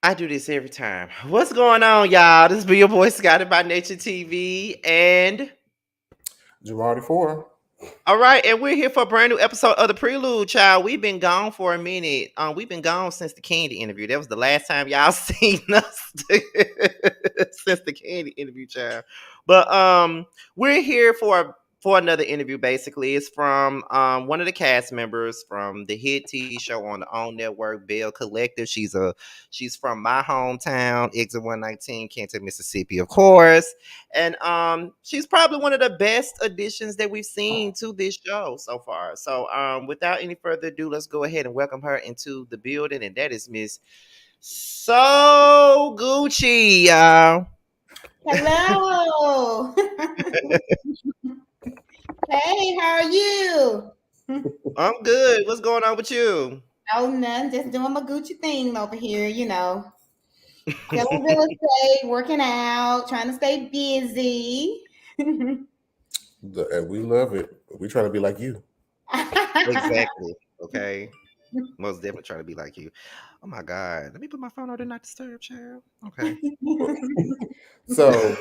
I do this every time. What's going on, y'all? This be your boy Scotty by Nature TV, and Jamar 4. all right, and we're here for a brand new episode of the Prelude, child. We've been gone for a minute. We've been gone since the Candy interview. That was the last time y'all seen us since the Candy interview, child. But we're here for another interview. Basically, it's from one of the cast members from the hit TV show on the OWN network, Belle Collective. She's from my hometown, Exit 119, Canton, Mississippi, of course. And she's probably one of the best additions that we've seen to this show so far. So without any further ado, let's go ahead and welcome her into the building, and that is Miss So Gucci, y'all. Hello. Hey, how are you? I'm good. What's going on with you? Oh, none. Just doing my Gucci thing over here, Selling real estate, working out, trying to stay busy. And we love it. We try to be like you. Exactly. Okay. Most definitely try to be like you. Oh my God. Let me put my phone on Do Not Disturb, child. Okay. So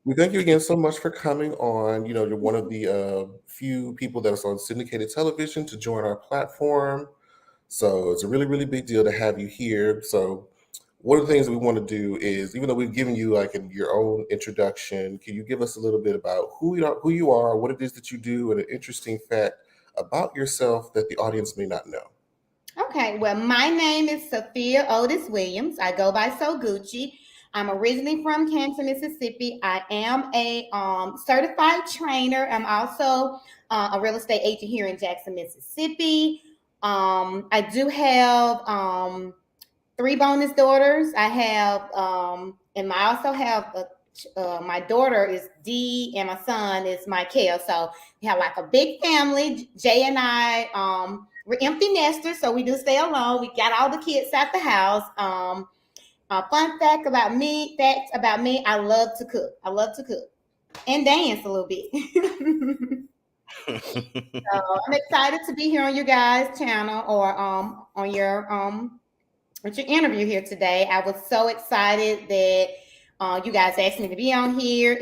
we thank you again so much for coming on. You're one of the few people that is on syndicated television to join our platform. So it's a really, really big deal to have you here. So one of the things that we want to do is, even though we've given you your own introduction, can you give us a little bit about who you are, what it is that you do, and an interesting fact about yourself that the audience may not know? Okay, well, my name is Sophia Otis Williams. I go by So Gucci. I'm originally from Canton, Mississippi. I am a certified trainer. I'm also a real estate agent here in Jackson, Mississippi. I do have three bonus daughters. I have, and I also have my daughter is Dee, and my son is Michael. So we have like a big family. Jay and I, we're empty nesters, so we do stay alone. We got all the kids at the house. Fun fact about me, I love to cook. I love to cook and dance a little bit. So I'm excited to be here on your guys' channel or on your with your interview here today. I was so excited that you guys asked me to be on here,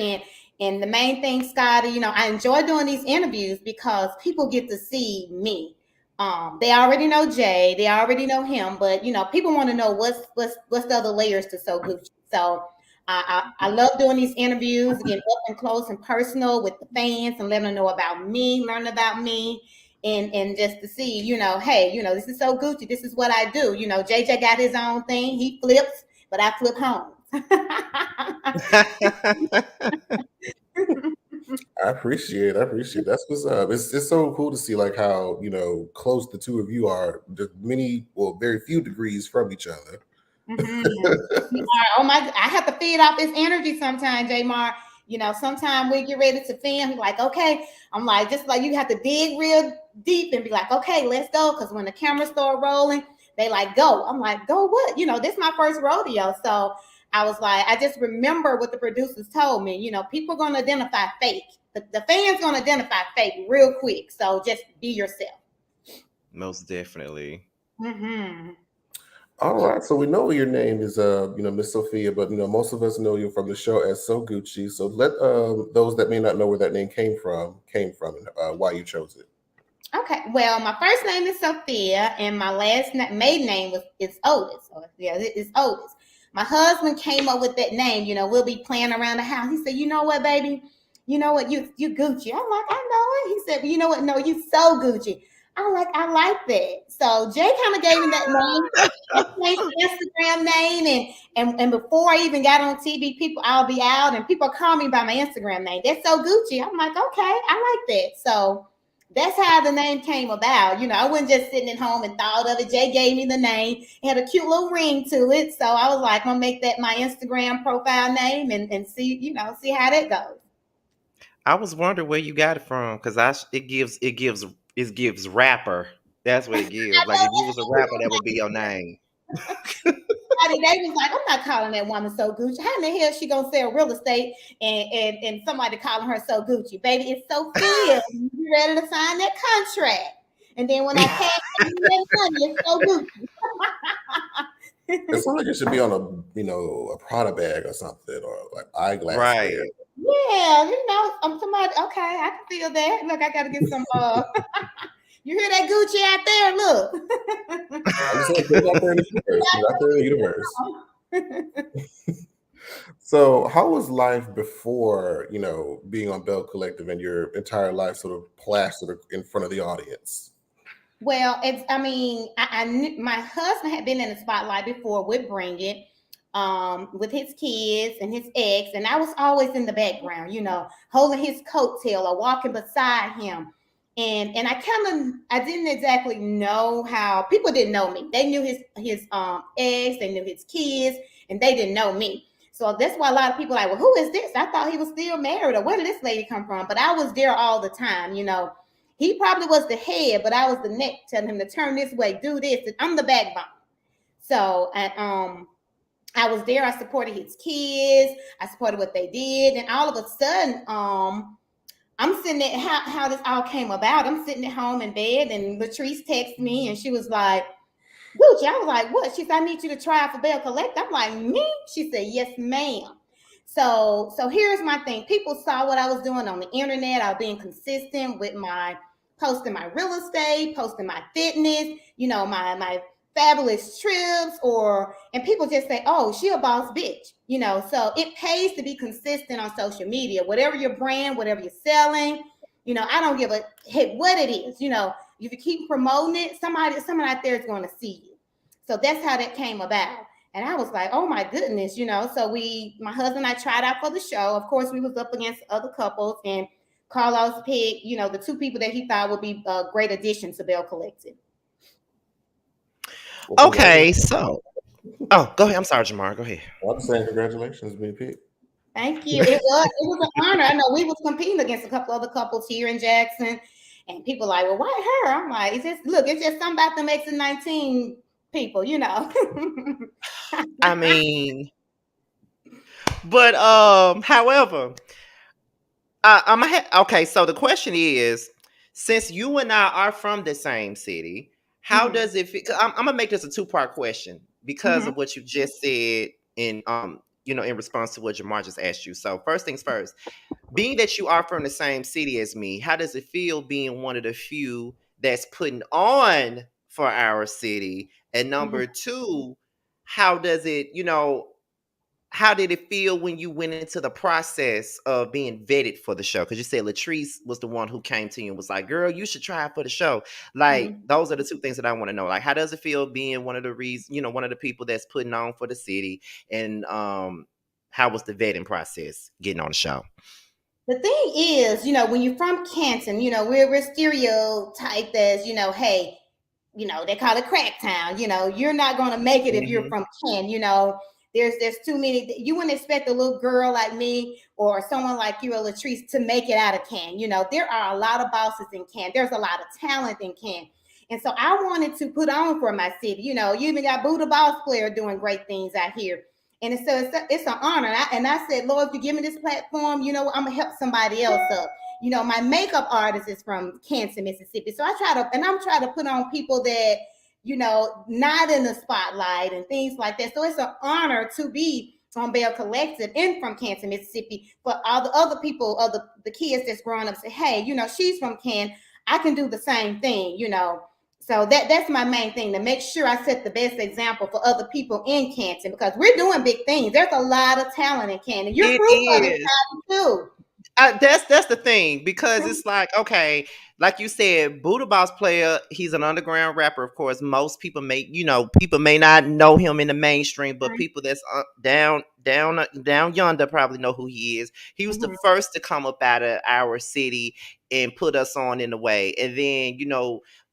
and the main thing, Scotty, I enjoy doing these interviews because people get to see me. They already know Jay, they already know him, but people want to know what's the other layers to So Gucci. So I love doing these interviews, getting up and close and personal with the fans and letting them know about me, learn about me, and just to see, hey, this is So Gucci. This is what I do. JJ got his own thing. He flips, but I flip home. I appreciate it. That's what's up. It's so cool to see how close the two of you are. Just very few degrees from each other. Mm-hmm. Oh my! I have to feed off this energy sometimes, Jamar. Sometimes we get ready to film. He's like, okay. I'm like, just like you have to dig real deep and be like, okay, let's go. Because when the cameras start rolling, they like go. I'm like, go what? This is my first rodeo, so I was like, I just remember what the producers told me. People are gonna identify fake. The fans gonna identify fake real quick. So just be yourself. Most definitely. Mm-hmm. All right, so we know your name is Miss Sophia, but most of us know you from the show as So Gucci. So let those that may not know where that name came from, and why you chose it. Okay, well, my first name is Sophia, and my last maiden name is Otis. So, yeah, it's Otis. My husband came up with that name. We'll be playing around the house. He said, "You know what, baby? You know what? You Gucci." I'm like, "I know it." He said, "Well, you know what? No, you So Gucci." I like that. So Jay kind of gave me that name. Instagram name, and before I even got on TV, I'll be out and people call me by my Instagram name. That's So Gucci. I'm like, okay, I like that. So that's how the name came about. I wasn't just sitting at home and thought of it. Jay gave me the name. It had a cute little ring to it. So I was like, I'm gonna make that my Instagram profile name and see how that goes. I was wondering where you got it from, because it gives rapper. That's what it gives. Like if you was a rapper, that would be your name. They was like, I'm not calling that woman So Gucci. How in the hell she gonna sell real estate and somebody calling her So Gucci? Baby, it's Sophia. You ready to sign that contract? And then when I cash in that money, it's So Gucci. It sounds like it should be on a Prada bag or something, or like eyeglass Right. wear. Yeah, I'm somebody. Okay, I can feel that. Look, I gotta get some. You hear that Gucci out there? Look. I'm just saying, put it out there in the universe. Put it out there in the universe. So, how was life before, being on Belle Collective and your entire life sort of plastered in front of the audience? Well, I mean, I knew my husband had been in the spotlight before with Bring It, with his kids and his ex, and I was always in the background, holding his coattail or walking beside him. And I didn't exactly know how people didn't know me. They knew his ex, they knew his kids, and they didn't know me. So that's why a lot of people are like, well, who is this? I thought he was still married, or where did this lady come from? But I was there all the time. He probably was the head, but I was the neck, telling him to turn this way, do this. And I'm the backbone. So, and I was there. I supported his kids. I supported what they did. And all of a sudden, I'm sitting at how this all came about. I'm sitting at home in bed, and Latrice texted me, and she was like, Gucci. I was like, what? She said, I need you to try for Belle Collect. I'm like, me? She said, yes, ma'am. So here's my thing. People saw what I was doing on the internet. I was being consistent with my posting my real estate, posting my fitness, my fabulous trips, and people just say, oh, she a boss bitch, so it pays to be consistent on social media, whatever your brand, whatever you're selling, I don't give a heck what it is, if you keep promoting it, someone out there is going to see you. So that's how that came about. And I was like, oh my goodness, so my husband and I tried out for the show. Of course, we was up against other couples, and Carlos picked, the two people that he thought would be a great addition to Belle Collective. Okay, so go ahead. I'm sorry, Jamar. Go ahead. I'm saying congratulations being picked. Thank you. It was an honor. I know we was competing against a couple other couples here in Jackson, and people like, well, why her? I'm like, it's just something about them X19 people, I mean, but however, okay. So the question is, since you and I are from the same city, how does it feel? I'm gonna make this a 2-part question because of what you just said in response to what Jamar just asked you. So first things first, being that you are from the same city as me, how does it feel being one of the few that's putting on for our city? And number 2, how does it, how did it feel when you went into the process of being vetted for the show? Because you said Latrice was the one who came to you and was like, girl, you should try for the show. Like, those are the 2 things that I want to know. Like, how does it feel being one of the people that's putting on for the city? And how was the vetting process getting on the show? The thing is, when you're from Canton, we're stereotyped as, hey, they call it crack town. You're not going to make it if you're from Canton. There's too many. You wouldn't expect a little girl like me or someone like you or Latrice to make it out of Canton. There are a lot of bosses in Canton. There's a lot of talent in Canton. And so I wanted to put on for my city. You even got Buddha Boss Player doing great things out here. And so it's an honor. And I said, Lord, if you give me this platform, I'm going to help somebody else up. My makeup artist is from Canton, Mississippi. So I'm trying to put on people that, not in the spotlight and things like that. So it's an honor to be on Belle Collective and from Canton, Mississippi. But all the other people, the kids that's growing up say, hey, she's from Canton. I can do the same thing, So that's my main thing, to make sure I set the best example for other people in Canton, because we're doing big things. There's a lot of talent in Canton. You're proof of it too. That's the thing, because it's like, okay, like you said, Buddha Boss Player, he's an underground rapper. Of course, most people people may not know him in the mainstream, but people that's down yonder probably know who he is. He was the first to come up out of our city and put us on in the way. And then,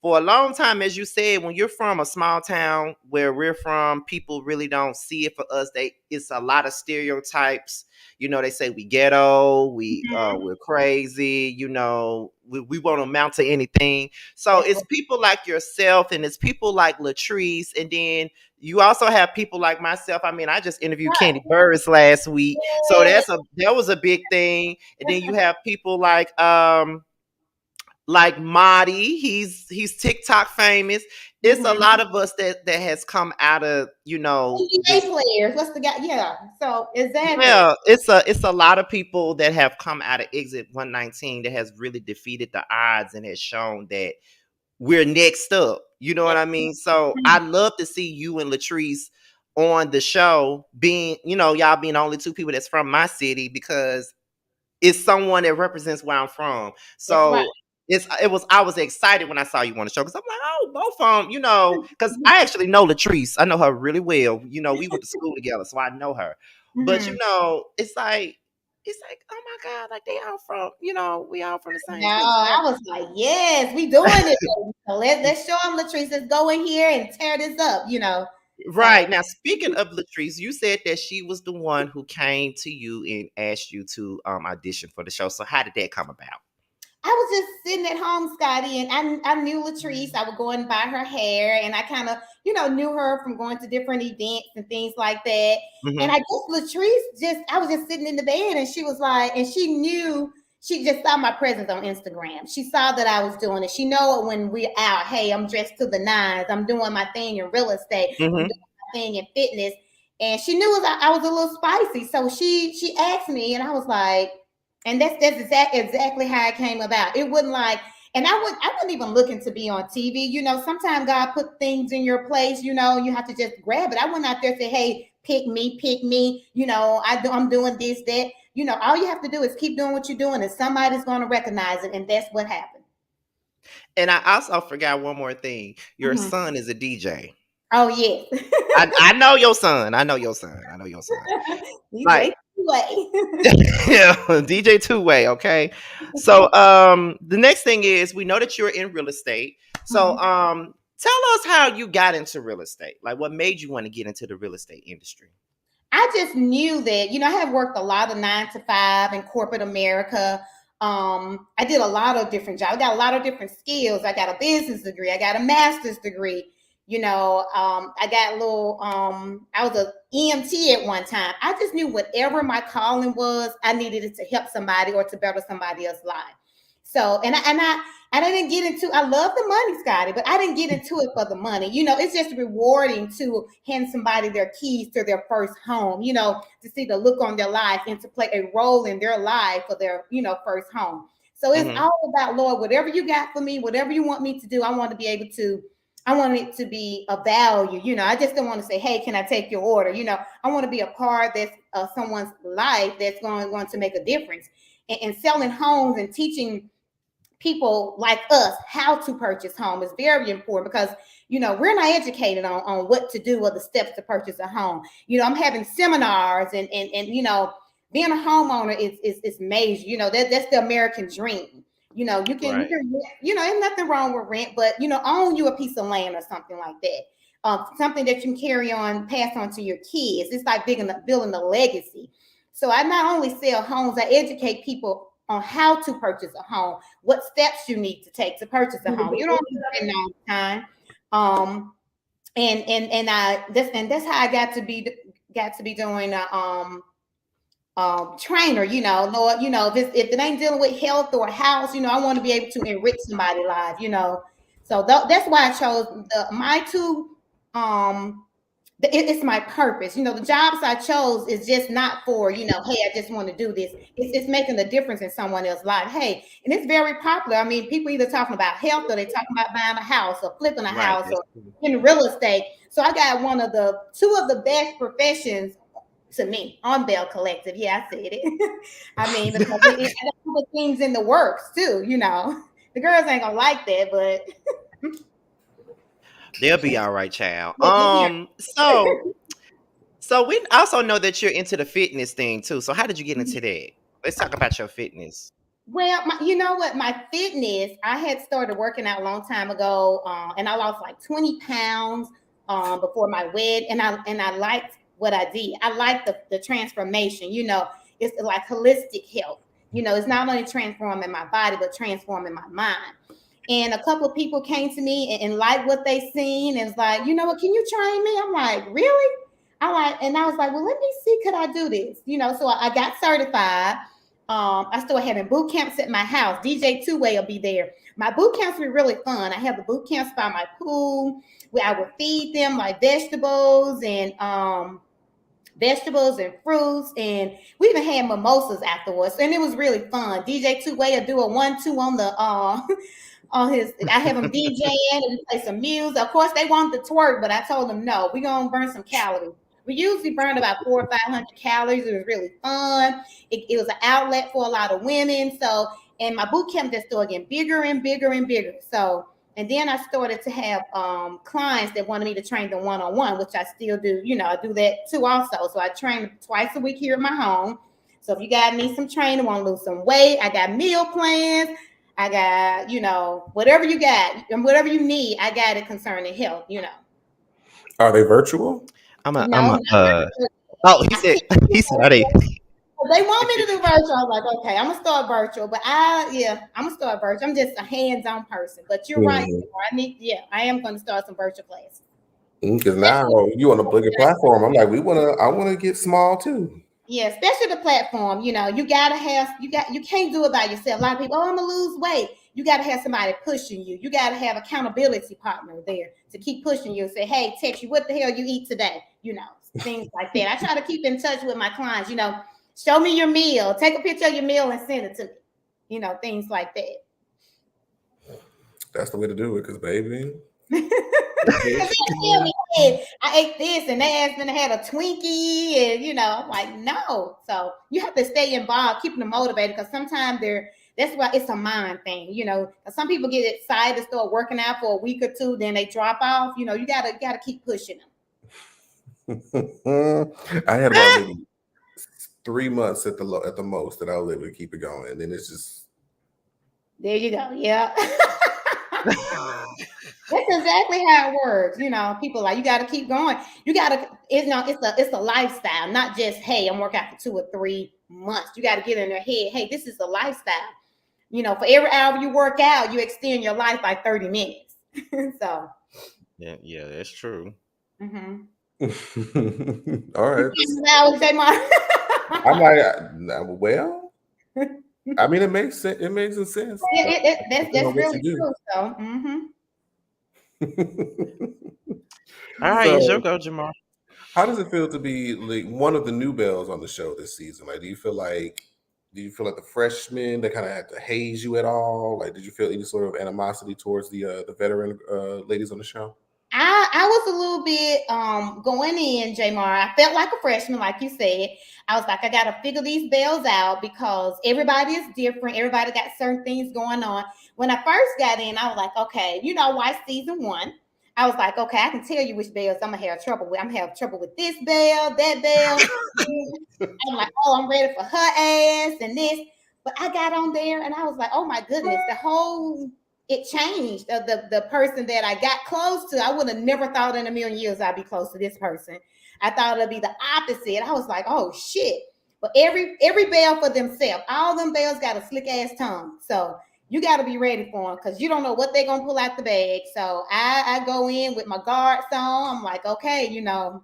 for a long time, as you said, when you're from a small town where we're from, people really don't see it for us. It's a lot of stereotypes. They say we ghetto, we're crazy, we won't amount to anything. So it's people like yourself, and it's people like Latrice, and then you also have people like myself. I mean, I just interviewed Candy Burris last week, so that was a big thing. And then you have people like like Marty, he's TikTok famous. It's a Mhm. lot of us that has come out of, NBA this. players. What's the guy? Yeah. So exactly. Yeah, it's a lot of people that have come out of Exit 119 that has really defeated the odds and has shown that we're next up. You know Yeah. what I mean? So Mhm. I'd love to see you and Latrice on the show, being, y'all being the only two people that's from my city, because it's someone that represents where I'm from. That's right. So I was excited when I saw you on the show, because I'm like, oh, both of them, because I actually know Latrice. I know her really well. We went to school together, so I know her. But Mhm. it's like, oh my God, like they all from, we all from the same No, city. I was like, yes, we doing it. So let's show them, Latrice. Let's go in here and tear this up. So Right. Now, speaking of Latrice, you said that she was the one who came to you and asked you to audition for the show. So how did that come about? I was just sitting at home, Scotty, and I knew Latrice. I would go and buy her hair, and I kind of, knew her from going to different events and things like that. And Hmm. I guess I was just sitting in the bed, and she was like, and she knew, she just saw my presence on Instagram. She saw that I was doing it. She know it when we're out. Hey, I'm dressed to the nines. I'm doing my thing in real estate. I'm Hmm. doing my thing in fitness. And she knew I was a little spicy. So she asked me, and I was like, and that's exactly how it came about. It wasn't like, and I wasn't even looking to be on TV. Sometimes God put things in your place. You have to just grab it. I went out there and say, "Hey, pick me, pick me." I'm doing this, that. All you have to do is keep doing what you're doing, and somebody's going to recognize it, and that's what happened. And I also forgot one more thing. Your Mhm. son is a DJ. Oh yes, I know your son. I know your son. I know your son. Like, DJ way. yeah, DJ two way. Okay. So the next thing is, we know that you're in real estate. So Mhm. tell us how you got into real estate. Like, what made you want to get into the real estate industry? I just knew that, I have worked a lot of 9 to 5 in corporate America. I did a lot of different jobs. I got a lot of different skills. I got a business degree. I got a master's degree. I got a little, I was a EMT at one time. I just knew whatever my calling was, I needed it to help somebody or to better somebody else's life. So, and I didn't get into, I love the money, Scotty, but I didn't get into it for the money. It's just rewarding to hand somebody their keys to their first home, to see the look on their life and to play a role in their life for their, first home. So it's Hmm. all about, Lord, whatever you got for me, whatever you want me to do, I want it to be a value. I just don't want to say, hey, can I take your order? I want to be a part that's someone's life that's going to make a difference. And selling homes and teaching people like us how to purchase home is very important because we're not educated on what to do or the steps to purchase a home. I'm having seminars and being a homeowner is major. That's the American dream. Right. There's nothing wrong with rent, but own you a piece of land or something like that. Something that you can carry on, pass on to your kids. It's like building a legacy. So I not only sell homes, I educate people on how to purchase a home, what steps you need to take to purchase a home. You don't need to spend all the time. That's how I got to be doing trainer. Lord, if it ain't dealing with health or house, I want to be able to enrich somebody's life. So that's why I chose my two it's my purpose. The jobs I chose is just not for, hey, I just want to do this. It's making a difference in someone else's life. Hey, and it's very popular. I mean, people either talking about health or they talking about buying a house or flipping a Right. house That's or true. in real estate. So I got two of the best professions to me on Belle Collective. Yeah, I said it. I mean, because I got other things in the works too, The girls ain't gonna like that, but They'll be all right, child. they'll be So we also know that you're into the fitness thing too. So how did you get into that? Let's talk about your fitness. Well, you know what? My fitness, I had started working out a long time ago, and I lost like 20 pounds before my wedding, and I liked what I did. I liked the transformation. It's like holistic health. It's not only transforming my body, but transforming my mind. And a couple of people came to me and liked what they seen, and was like, you know what? Can you train me? I'm like, really? And I was like, well, let me see, could I do this? So I got certified. I started having boot camps at my house. DJ Two-Way will be there. My boot camps were really fun. I have the boot camps by my pool where I would feed them like vegetables and fruits, and we even had mimosas afterwards, and it was really fun. DJ Two-Way will do a 1-2 on the on his. I have him DJing and we play some music. Of course, they wanted to twerk, but I told them no. We're gonna burn some calories. We usually burned about 400 or 500 calories. It was really fun. It was an outlet for a lot of women. So, and my boot camp just started getting bigger and bigger and bigger. So, and then I started to have clients that wanted me to train them one-on-one, which I still do. You know, I do that too also. So I train twice a week here at my home. So if you guys need some training, want to lose some weight, I got meal plans. I got, you know, whatever you got and whatever you need, I got it concerning health, you know. Are they virtual? Oh, he said, are they? They want me to do virtual. I was like, okay, I'm gonna start virtual, but I'm gonna start virtual. I'm just a hands-on person. But you're right. I am gonna start some virtual classes. Because now you on a bigger platform. I'm like, I want to get small too. Yeah, especially the platform. You know, you can't do it by yourself. A lot of people, I'm gonna lose weight. You got to have somebody pushing you. You got to have accountability partner there to keep pushing you. Say, hey, text you, what the hell you eat today? You know, things like that. I try to keep in touch with my clients. You know, show me your meal. Take a picture of your meal and send it to me. You know, things like that. That's the way to do it, because baby. I ate this and they asked me to have a Twinkie, and you know, I'm like, no. So you have to stay involved, keeping them motivated, because sometimes that's why it's a mind thing, you know. Some people get excited to start working out for a week or two, then they drop off. You know, you gotta keep pushing them. I had about maybe 3 months at the most that I was able to keep it going, and then it's just. There you go. Yeah. That's exactly how it works. You know, people like, you got to keep going. You got to, it's a lifestyle, not just, hey, I'm working out for 2 or 3 months. You got to get in their head, hey, this is a lifestyle. You know, for every hour you work out, you extend your life by 30 minutes. So. Yeah, that's true. Mm-hmm. All right. I'm like, well, I mean, it makes sense. It makes sense. Yeah, that's really true. So, All right, it's your go, Jamar. How does it feel to be like one of the new Bells on the show this season? Like, do you feel like the freshmen that kind of had to haze you at all? Like, did you feel any sort of animosity towards the veteran ladies on the show? I was a little bit going in, Jamar. I felt like a freshman, like you said. I was like, I gotta figure these Bells out because everybody is different. Everybody got certain things going on. When I first got in, I was like, okay, you know, why season 1? I was like, okay, I can tell you which Bells I'm gonna have trouble with. I'm gonna have trouble with this Belle, that Belle. I'm like, oh, I'm ready for her ass and this. But I got on there and I was like, oh my goodness, it changed. The person that I got close to, I would have never thought in a million years I'd be close to this person. I thought it'd be the opposite. I was like, oh shit. But every Belle for themselves. All them Bells got a slick ass tongue. So you got to be ready for them because you don't know what they're going to pull out the bag. So I go in with my guards on. I'm like, okay, you know,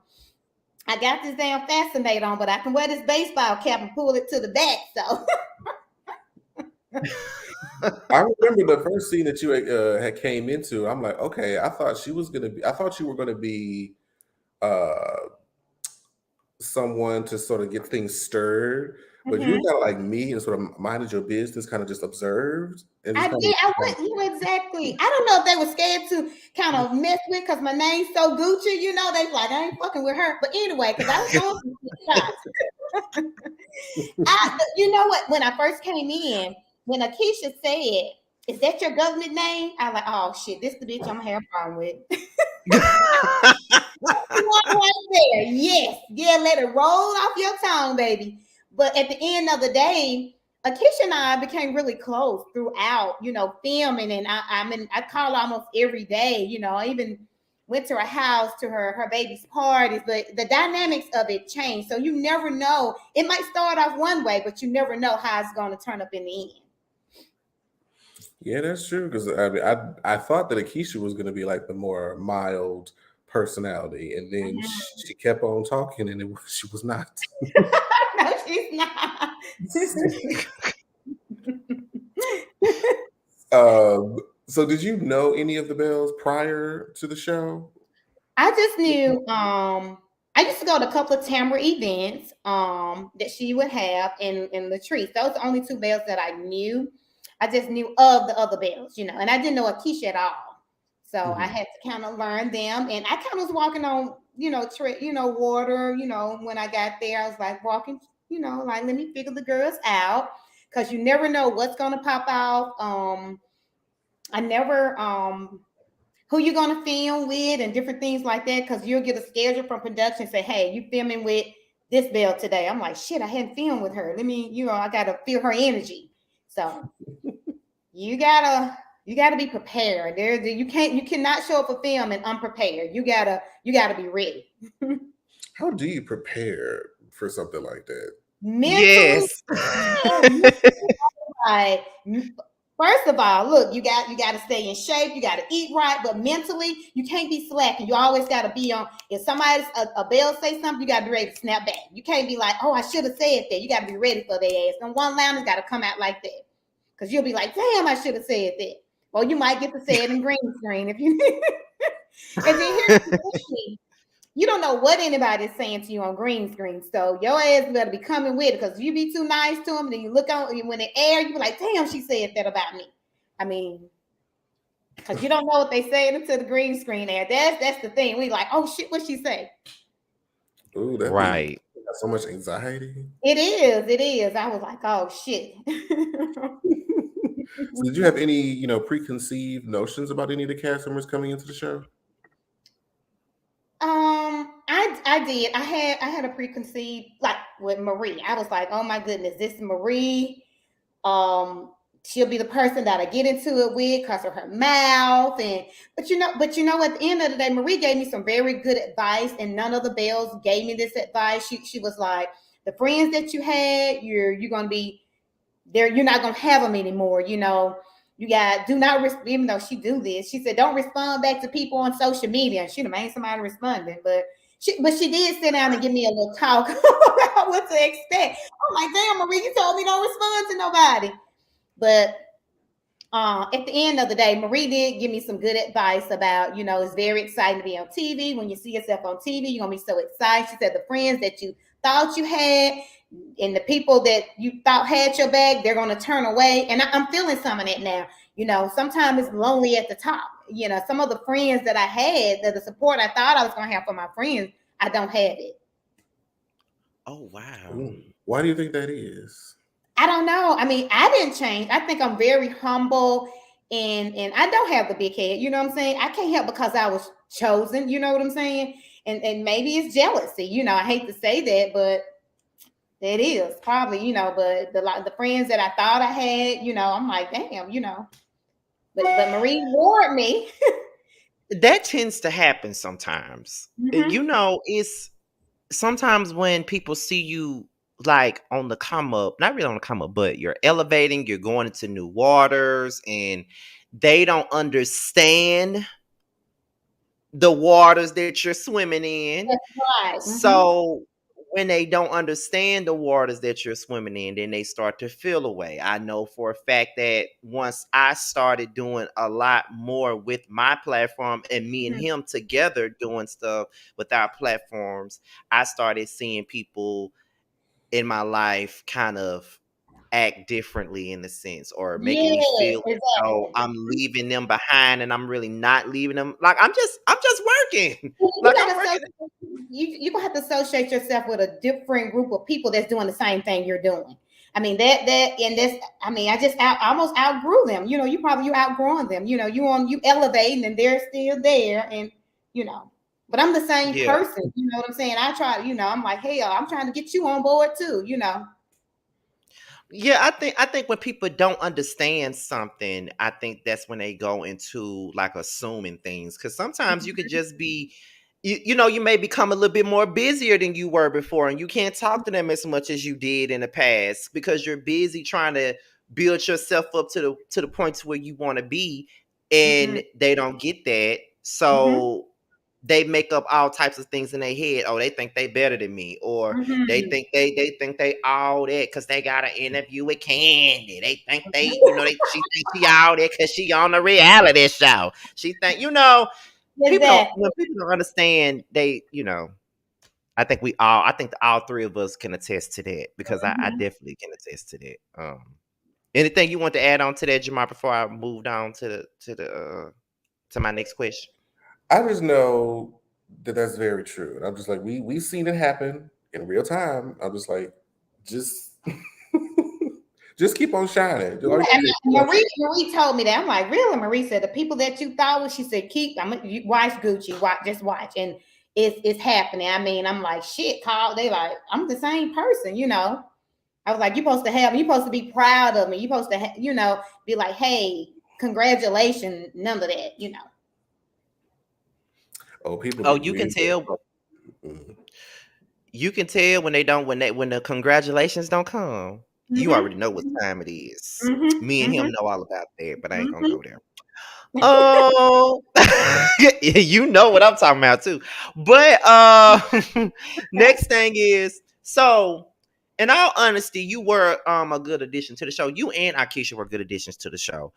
I got this damn fascinate on, but I can wear this baseball cap and pull it to the back. So. I remember the first scene that you had came into. I'm like, okay, I thought you were gonna be someone to sort of get things stirred, but you got like me and sort of minded your business, kind of just observed. I did. I went, exactly. I don't know if they were scared to kind of mess with because my name's so Gucci, you know. They like, I ain't fucking with her. But anyway, because I was going you know what? When I first came in, when Akeisha said, "Is that your government name?" I was like, "Oh shit, this the bitch I'm gonna have a problem with." Right there, yes, yeah, let it roll off your tongue, baby. But at the end of the day, Akeisha and I became really close throughout, you know, filming, and I call almost every day. You know, I even went to her house to her baby's parties, but the dynamics of it changed. So you never know. It might start off one way, but you never know how it's going to turn up in the end. Yeah, that's true. Because I thought that Akeisha was going to be like the more mild personality, and then she kept on talking, and she was not. No, she's not. Um, so did you know any of the Bells prior to the show? I just knew I used to go to a couple of Tamara events that she would have in Latrice. Those are the only two Bells that I knew. I just knew of the other Bells, and I didn't know Akeisha at all. So I had to kind of learn them, and I kind of was walking on, water. When I got there, I was like walking, like let me figure the girls out, because you never know what's gonna pop out. I never who you're gonna film with and different things like that, because you'll get a schedule from production, say, hey, you filming with this Belle today. I'm like, shit, I hadn't filmed with her. Let me, I gotta feel her energy. So you gotta be prepared. You cannot show up for film and unprepared. You gotta be ready. How do you prepare for something like that? Mentally, Yes. like, first of all, look, you got to stay in shape. You got to eat right, but mentally, you can't be slacking. You always got to be on. If somebody's a Belle say something, you got to be ready to snap back. You can't be like, oh, I should have said that. You got to be ready for their ass. And one liners got to come out like that, because you'll be like, damn, I should have said that. Or you might get to say it in green screen if you. And then here's the thing. You don't know what anybody's saying to you on green screen. So your ass better be coming with it, because you be too nice to them, then you look on when they air, you be like, damn, she said that about me. I mean, because you don't know what they saying until the green screen air. That's the thing. We like, oh shit, what she say? Ooh, that Right. got so much anxiety. It is. I was like, oh shit. So did you have any, preconceived notions about any of the cast members coming into the show? I did. I had a preconceived, like with Marie. I was like, oh my goodness, this is Marie. She'll be the person that I get into it with because of her mouth. But you know, at the end of the day, Marie gave me some very good advice, and none of the Bells gave me this advice. She was like, the friends that you had, you're gonna be there, you're not gonna have them anymore. You got do not even though she do this, she said don't respond back to people on social media. She done made somebody responding, but she did sit down and give me a little talk about what to expect. I'm like, damn, Marie, you told me don't respond to nobody. But at the end of the day, Marie did give me some good advice about, it's very exciting to be on TV. When you see yourself on TV, you're going to be so excited. She said the friends that you thought you had and the people that you thought had your back, they're going to turn away. And I'm feeling some of that now. Sometimes it's lonely at the top. Some of the friends that I had, the support I thought I was going to have for my friends, I don't have it. Oh, wow. Ooh. Why do you think that is? I don't know. I mean, I didn't change. I think I'm very humble, and I don't have the big head. You know what I'm saying? I can't help because I was chosen. You know what I'm saying? And maybe it's jealousy. I hate to say that, but it is probably. But the friends that I thought I had, I'm like, damn. But Marie warned me. That tends to happen sometimes. It's sometimes when people see you like on the come up, not really on the come up, but you're elevating, you're going into new waters, and they don't understand the waters that you're swimming in. That's right. So when they don't understand the waters that you're swimming in, then they start to feel away. I know for a fact that once I started doing a lot more with my platform and me and him together doing stuff with our platforms, I started seeing people in my life kind of act differently in the sense, or making me feel as though I'm leaving them behind, and I'm really not leaving them. Like I'm just working. Like I'm working. You're gonna have to associate yourself with a different group of people that's doing the same thing you're doing. I mean I just almost outgrew them. You outgrowing them. You elevating and they're still there, and but I'm the same person. You know what I'm saying? I try. I'm like, hey, I'm trying to get you on board too. Yeah, I think when people don't understand something, I think that's when they go into like assuming things. Because sometimes you could just be, you may become a little bit more busier than you were before, and you can't talk to them as much as you did in the past because you're busy trying to build yourself up to the point to where you want to be, and they don't get that. So they make up all types of things in their head. Oh, they think they better than me, or they Mm-hmm. think they all that because they got an interview with Candy. They think she thinks she all that because she on a reality show. She think Exactly. when people don't understand, I think all three of us can attest to that because I Mhm. definitely can attest to that. Anything you want to add on to that, Jamar, before I moved on to my next question? I just know that that's very true. And I'm just like, we seen it happen in real time. I'm just like, just just keep on shining. Just all you And gotta do is keep on Marie told me that. I'm like, really? Marie said the people that you thought was. She said, you watch Gucci, just watch, and it's happening. I mean, I'm like, shit, Carl. They like, I'm the same person, you know. I was like, you're supposed to be proud of me. You're supposed to, be like, hey, congratulations, none of that, you know. Oh, people Oh, be you can really. tell. Mhm. You can tell when they don't when the congratulations don't come. You already Mm-hmm. know what time it is. Mm-hmm. Me and him Mm-hmm. know all about that, but I ain't gonna go Mm-hmm. there. Oh, you know what I'm talking about too. But next thing is so. In all honesty, you were a good addition to the show. You and Akeisha were good additions to the show.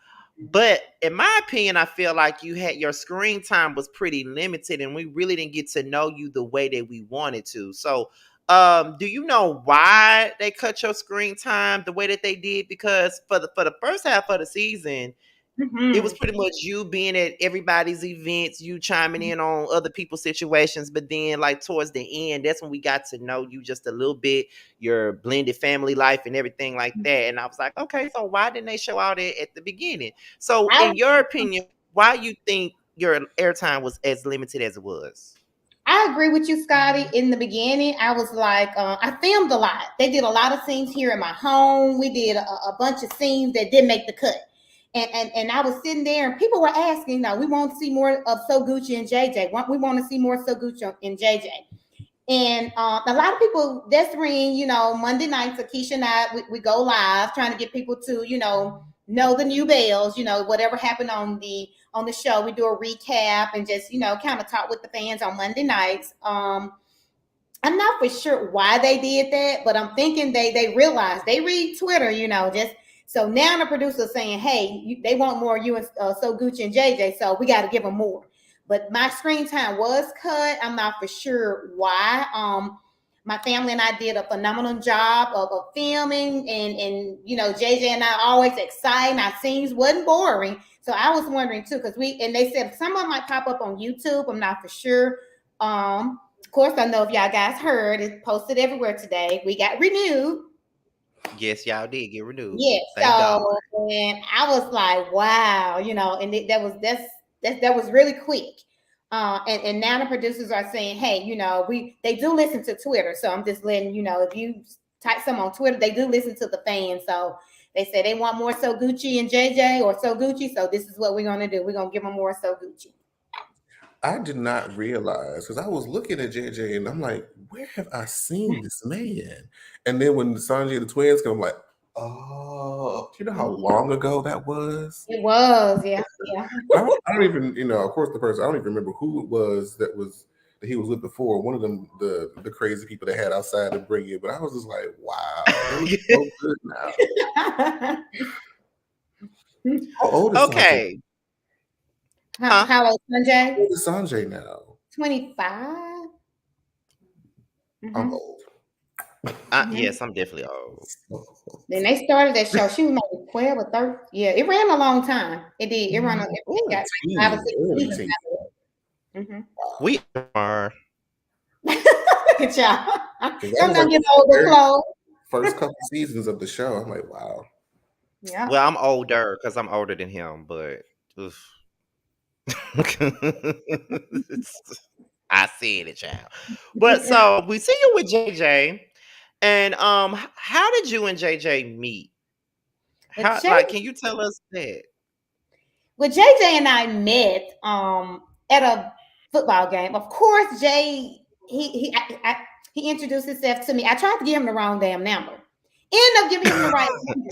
But in my opinion, I feel like your screen time was pretty limited, and we really didn't get to know you the way that we wanted to. So, do you know why they cut your screen time the way that they did? Because for the first half of the season, it was Mm-hmm. pretty much you being at everybody's events, you chiming in on other people's situations. But then, like towards the end, that's when we got to know you just a little bit, your blended family life and everything like that. And I was like, okay, so why didn't they show all that at the beginning? So, I in your opinion, why you think your airtime was as limited as it was? I agree with you, Scotty. In the beginning, I was like, I filmed a lot. They did a lot of scenes here in my home. We did a bunch of scenes that didn't make the cut. And I was sitting there and people were asking, we want to see more of So Gucci and JJ. We want to see more So Gucci and JJ. And a lot of people, that's when, Monday nights, Akeisha and I, we go live trying to get people to, know the new bells, whatever happened on the show. We do a recap and just, kind of talk with the fans on Monday nights. I'm not for sure why they did that, but I'm thinking they realized they read Twitter, just so now the producer's saying, hey, they want more you and So Gucci and JJ, so we got to give them more. But my screen time was cut. I'm not for sure why. My family and I did a phenomenal job of filming, and JJ and I always exciting. Our scenes wasn't boring, so I was wondering too, because they said some of them might pop up on YouTube. I'm not for sure. Of course, I know if y'all guys heard, it's posted everywhere today. We got renewed. Yes, y'all did get renewed. Yeah. Thank God. So, and I was like, wow, and that was really quick. And now the producers are saying, hey, they do listen to Twitter. So I'm just letting if you type some on Twitter, they do listen to the fans. So they say they want more So Gucci and JJ or So Gucci. So this is what we're gonna do. We're gonna give them more So Gucci. I did not realize because I was looking at JJ and I'm like, where have I seen this man? And then when Sanjay the twins come, I'm like, oh, do you know how long ago that was? It was, yeah, yeah. I don't even, of course, the person I don't even remember who it was that he was with before. One of them, the crazy people they had outside to bring it, but I was just like, wow, they look so good now. How old is Sanjay? Okay. Huh? How old, How Sanjay? old is Sanjay now? 25. I'm Mm-hmm. old. Yes, I'm definitely old. Then they started that show. She was maybe 12 or 13. Yeah, it ran a long time. It did. It Ooh, got 5 or teen, 6 early seasons teen. out of it. We are. Look at y'all. Because that I'm was not like getting the over very clothes. first couple seasons of the show. I'm like, wow. Yeah. Well, I'm older because I'm older than him, but oof. I see it, child. But so we see you with JJ, and how did you and JJ meet? But How Jay, like can you tell us that? JJ and I met at a football game. Of course, Jay he introduced himself to me. I tried to give him the wrong damn number. Ended up giving him the right number.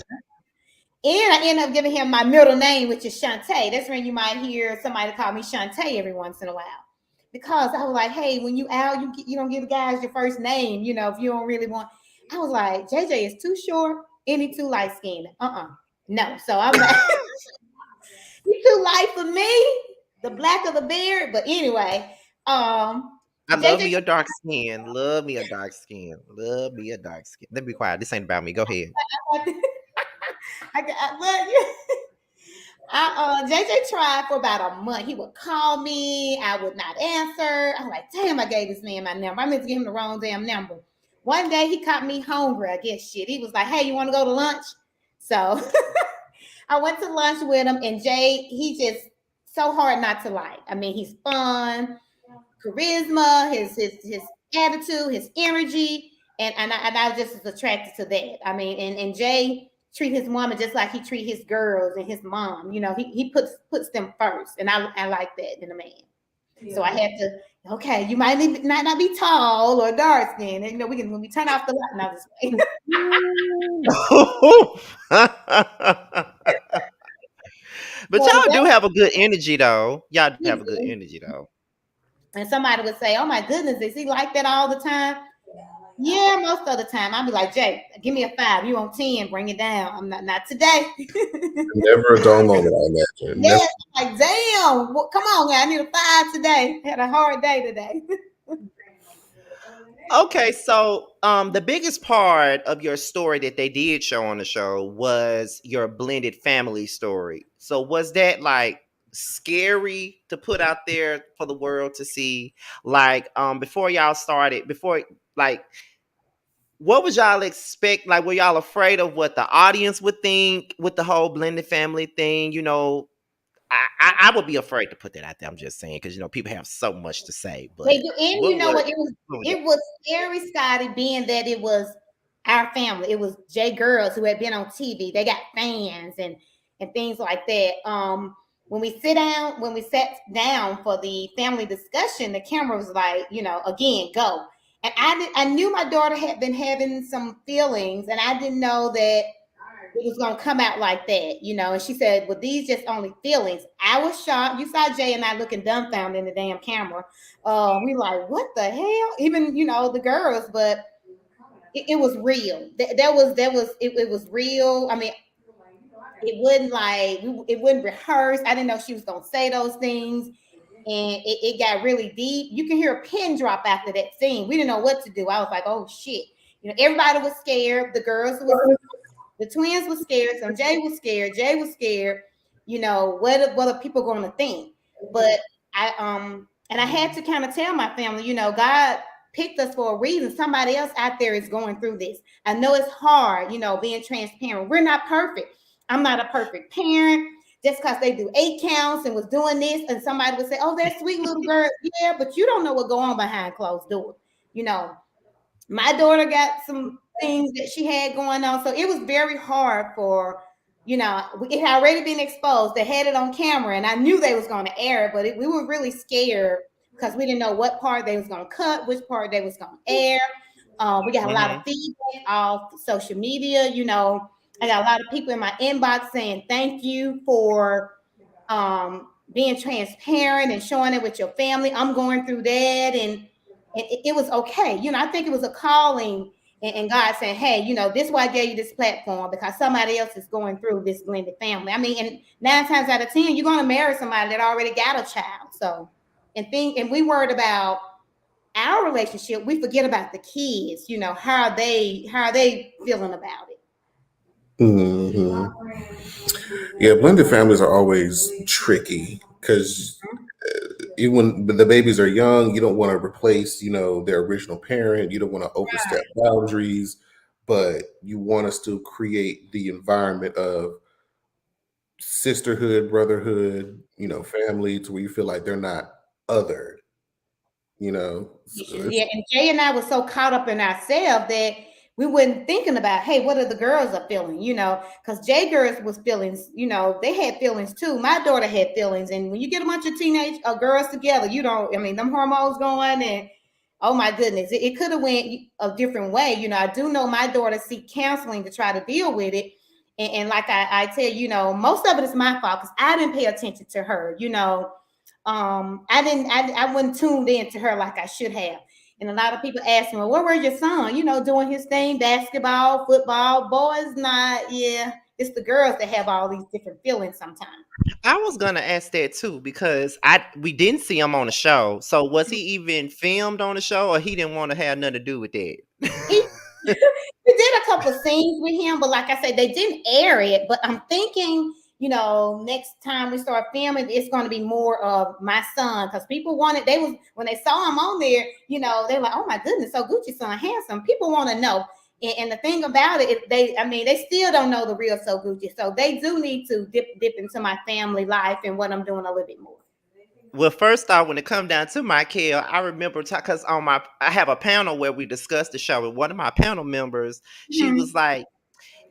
And I ended up giving him my middle name, which is Shantae. That's when you might hear somebody call me Shantae every once in a while. because I was like, hey, when you out, you don't give the guys your first name, if you don't really want. I was like, JJ is too short, any too light skinned. No. So I'm like, he's too light for me, the black of the beard. But anyway, I love JJ. me a dark skin. Love me a dark skin. Love me a dark skin. Let me be quiet. This ain't about me. Go ahead. I love you. JJ tried for about a month. He would call me. I would not answer. I'm like, damn, I gave this man my number. I meant to give him the wrong damn number. One day he caught me hungry, I guess shit. He was like, hey, you want to go to lunch? So I went to lunch with him, and Jay, he just so hard not to like. I mean, he's fun, charisma, his attitude, his energy, and I just was attracted to that. I mean, and Jay treat his woman just like he treat his girls and his mom. He puts them first, and I like that in a man. Yeah. So I had to. Okay, you might not be tall or dark skinned. When we turn off the light, now this way. But y'all do have a good energy, though. Y'all do have a good energy, though. And somebody would say, "Oh my goodness, is he like that all the time?" Yeah, most of the time. I'll be like, Jay, give me a 5. You on 10, bring it down. I'm not today. Never a dull moment, I imagine. Yeah, like, damn, come on, man. I need a 5 today. Had a hard day today. Okay, so the biggest part of your story that they did show on the show was your blended family story. So was that like scary to put out there for the world to see? Like before y'all started, like what would y'all expect? Like, were y'all afraid of what the audience would think with the whole blended family thing? I would be afraid to put that out there. I'm just saying because people have so much to say. But they do, and you know what? It was scary, Scotty, being that it was our family. It was J girls who had been on TV. They got fans and things like that. When we sat down for the family discussion, the camera was like, again, go. And I knew my daughter had been having some feelings, and I didn't know that it was going to come out like that, and she said, well, these just only feelings. I was shocked. You saw Jay and I looking dumbfounded in the damn camera. We like, what the hell? Even, the girls, but it was real. It was real. I mean, it wouldn't rehearse. I didn't know she was going to say those things. And it got really deep. You can hear a pin drop after that scene. We didn't know what to do. I was like, oh shit. Everybody was scared. The twins were scared. So Jay was scared. What are people going to think? But I had to kind of tell my family, God picked us for a reason. Somebody else out there is going through this. I know it's hard, being transparent. We're not perfect. I'm not a perfect parent. Just because they do 8 counts and was doing this, and somebody would say, oh, that sweet little girl. Yeah, but you don't know what going on behind closed doors. My daughter got some things that she had going on. So it was very hard for, it had already been exposed. They had it on camera, and I knew they was going to air it, but we were really scared because we didn't know what part they was going to cut, which part they was going to air. We got a lot of feedback off social media, I got a lot of people in my inbox saying thank you for being transparent and showing it with your family. I'm going through that, and it was okay. I think it was a calling, and God saying, hey, this is why I gave you this platform, because somebody else is going through this blended family. I mean, and 9 times out of 10, you're going to marry somebody that already got a child. So, and we worried about our relationship. We forget about the kids. How are they feeling about it? Mm-hmm. Yeah, blended families are always tricky because even when the babies are young, you don't want to replace, their original parent. You don't want to overstep boundaries, but you want to still create the environment of sisterhood, brotherhood, family, to where you feel like they're not othered. Yeah, and Jay and I were so caught up in ourselves that we weren't thinking about, hey, what are the girls are feeling, because Jay girls was feelings, they had feelings too. My daughter had feelings, and when you get a bunch of teenage girls together, them hormones going, and oh my goodness, it could have went a different way. I do know my daughter seek counseling to try to deal with it, and like I tell you, most of it is my fault because I didn't pay attention to her, I wasn't tuned into her like I should have. And a lot of people ask me, well, where was your son? Doing his thing, basketball, football. Boys, not, yeah. It's the girls that have all these different feelings sometimes. I was gonna ask that too because we didn't see him on the show. So was he even filmed on the show, or he didn't want to have nothing to do with that? He we did a couple of scenes with him, but like I said, they didn't air it. But I'm thinking, next time we start filming, it's going to be more of my son because people wanted. They was when they saw him on there, they were like, "Oh my goodness, so Gucci's son handsome." People want to know, and the thing about it, they still don't know the real So Gucci, so they do need to dip into my family life and what I'm doing a little bit more. Well, first off, when it come down to Michael, I remember because I have a panel where we discussed the show, and one of my panel members, she Mhm. was like,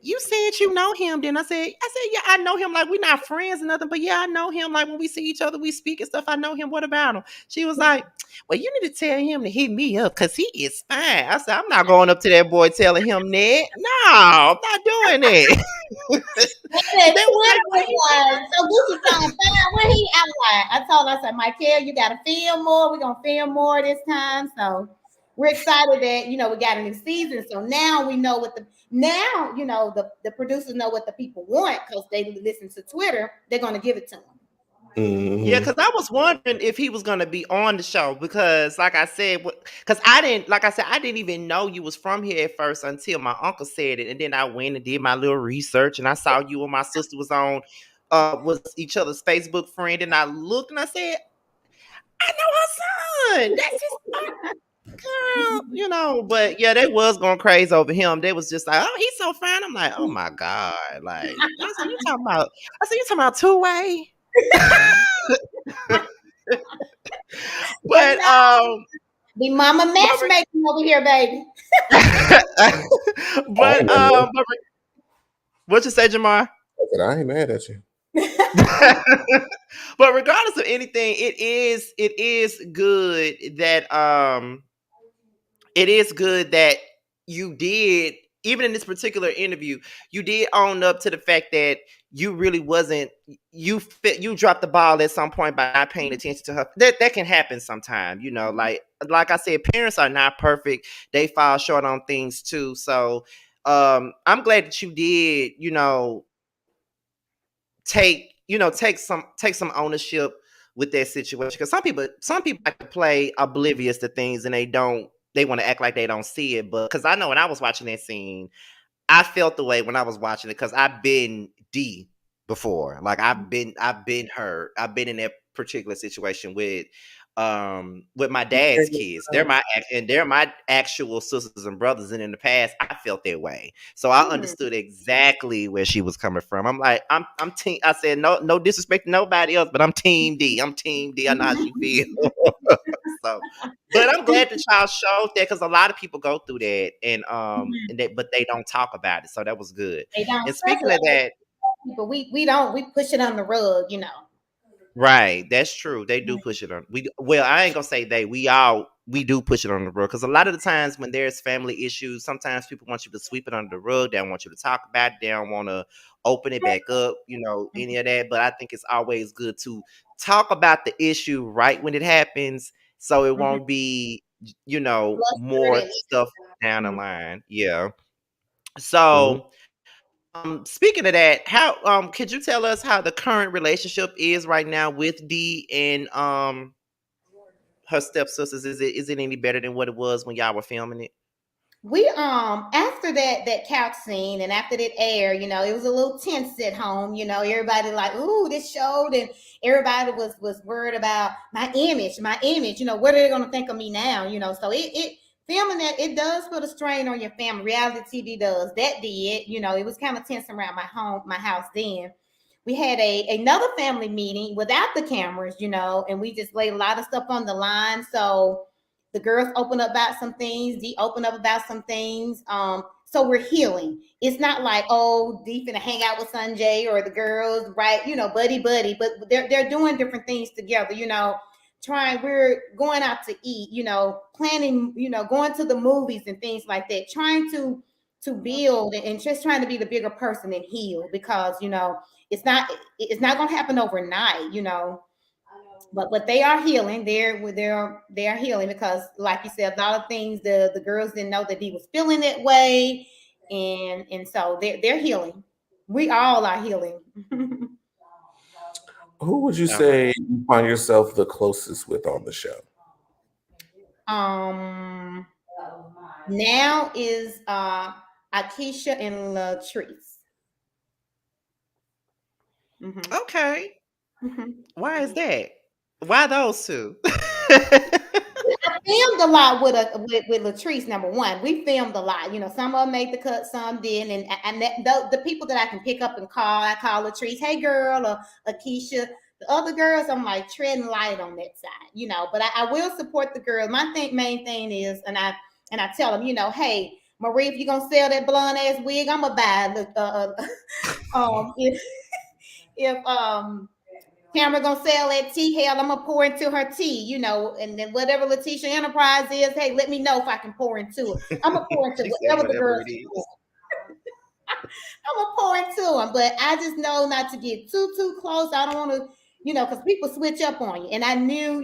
"You said you know him." Then I said, "Yeah, I know him. Like we're not friends or nothing, but yeah, I know him. Like when we see each other, we speak and stuff. I know him. What about him?" She was like, "Well, you need to tell him to hit me up because he is fine." I said, "I'm not going up to that boy telling him that. No, I'm not doing that." That They was like, Twitter "Why was like, so Gucci son fine. Where he? I'm like, I told her, I said, Michael, you got to film more. We're going to film more this time. So we're excited that, we got a new season. So now we know the producers know what the people want because they listen to Twitter. They're going to give it to them. Yeah, Mm-hmm. because I was wondering if he was gonna be on the show because, like I said, because I didn't even know you was from here at first until my uncle said it, and then I went and did my little research, and I saw you and my sister was each other's Facebook friend, and I looked and I said, I know her son. That's his girl, But yeah, they was going crazy over him. They was just like, oh, he's so fine. I'm like, oh my god, like I said, you talking about two way. But But no, the mama but matchmaking over here, baby. I ain't mad at you. What you say, Jamar? I said, I ain't mad at you. But regardless of anything, it is good that you did, even in this particular interview, you did own up to the fact that you really wasn't you dropped the ball at some point by not paying attention to her. That can happen sometime, like I said, parents are not perfect. They fall short on things too. So I'm glad that you did, take some ownership with that situation, because some people like to play oblivious to things, and they want to act like they don't see it. But because I know when I was watching that scene, I felt the way when I was watching it because I've been D before. Like I've been hurt. I've been in that particular situation with my dad's kids. They're my actual sisters and brothers. And in the past, I felt that way. So I Hmm. understood exactly where she was coming from. I'm like, I'm team. I said no disrespect to nobody else, but I'm team D. I'm team D. I know how she feel. So, but I'm glad that y'all showed that because a lot of people go through that, but they don't talk about it. So that was good. They don't, And especially speaking of that, people. We don't. We push it on the rug. right, that's true. They do push it on. Well, I ain't gonna say they. We do push it on the rug because a lot of the times when there's family issues, sometimes people want you to sweep it under the rug. They don't want you to talk about it. They don't want to open it back up. Any of that. But I think it's always good to talk about the issue right when it happens, so it Mhm. won't be more Flustered stuff down the and line. Yeah. Mm-hmm. So speaking of that, how could you tell us how the current relationship is right now with Dee and her stepsisters? Is it any better than what it was when y'all were filming it? we after that couch scene and after that air, it was a little tense at home. Everybody like, ooh, this showed, and everybody was worried about my image, my image. What are they gonna think of me now? So it filming that, it does put a strain on your family. Reality TV does. That did. It was kind of tense around my house then. We had another family meeting without the cameras, and we just laid a lot of stuff on the line. So the girls open up about some things, D open up about some things. So we're healing. It's not like, oh, D finna hang out with Sanjay or the girls, right? Buddy buddy, but they're doing different things together, we're going out to eat, planning, going to the movies and things like that, trying to build and just trying to be the bigger person and heal because it's not gonna happen overnight. but they are healing. They are healing because, like you said, a lot of things the girls didn't know that he was feeling that way, and so they're healing. We all are healing. Who would you All right. say you find yourself the closest with on the show? um Now is Akeisha and Latrice. Hmm. Okay. Hmm. Why is that? Why those two? I filmed a lot with Latrice. Number one, we filmed a lot. Some of them made the cut, some didn't, and the people that I can pick up and call, I call Latrice, hey girl, or Akeisha. The other girls, I'm like treading light on that side. But I will support the girls. My main thing is, and I tell them, hey, Marie, if you're gonna sell that blonde ass wig, I'm gonna buy it. If Tamara gonna sell that tea. Hell, I'm gonna pour into her tea, and then whatever Letitia Enterprise is, hey, let me know if I can pour into it. I'm gonna pour into She said whatever the whatever girls it can pour. is. I'm gonna pour into them, but I just know not to get too close. I don't want to, because people switch up on you. And I knew,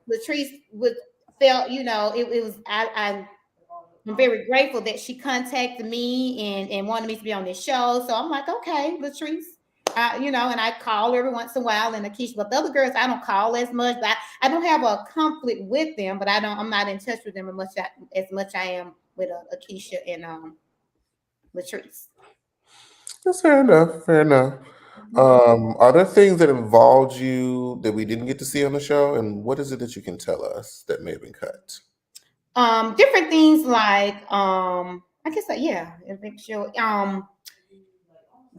Latrice would felt, it was I'm very grateful that she contacted me and wanted me to be on this show. So I'm like, okay, Latrice. And I call every once in a while, and Akeisha, but the other girls I don't call as much. But I don't have a conflict with them, but I'm not in touch with them as much I am with Akeisha and Latrice. That's fair enough. Fair enough. Are there things that involved you that we didn't get to see on the show, and what is it that you can tell us that may have been cut? Different things like I guess yeah, make sure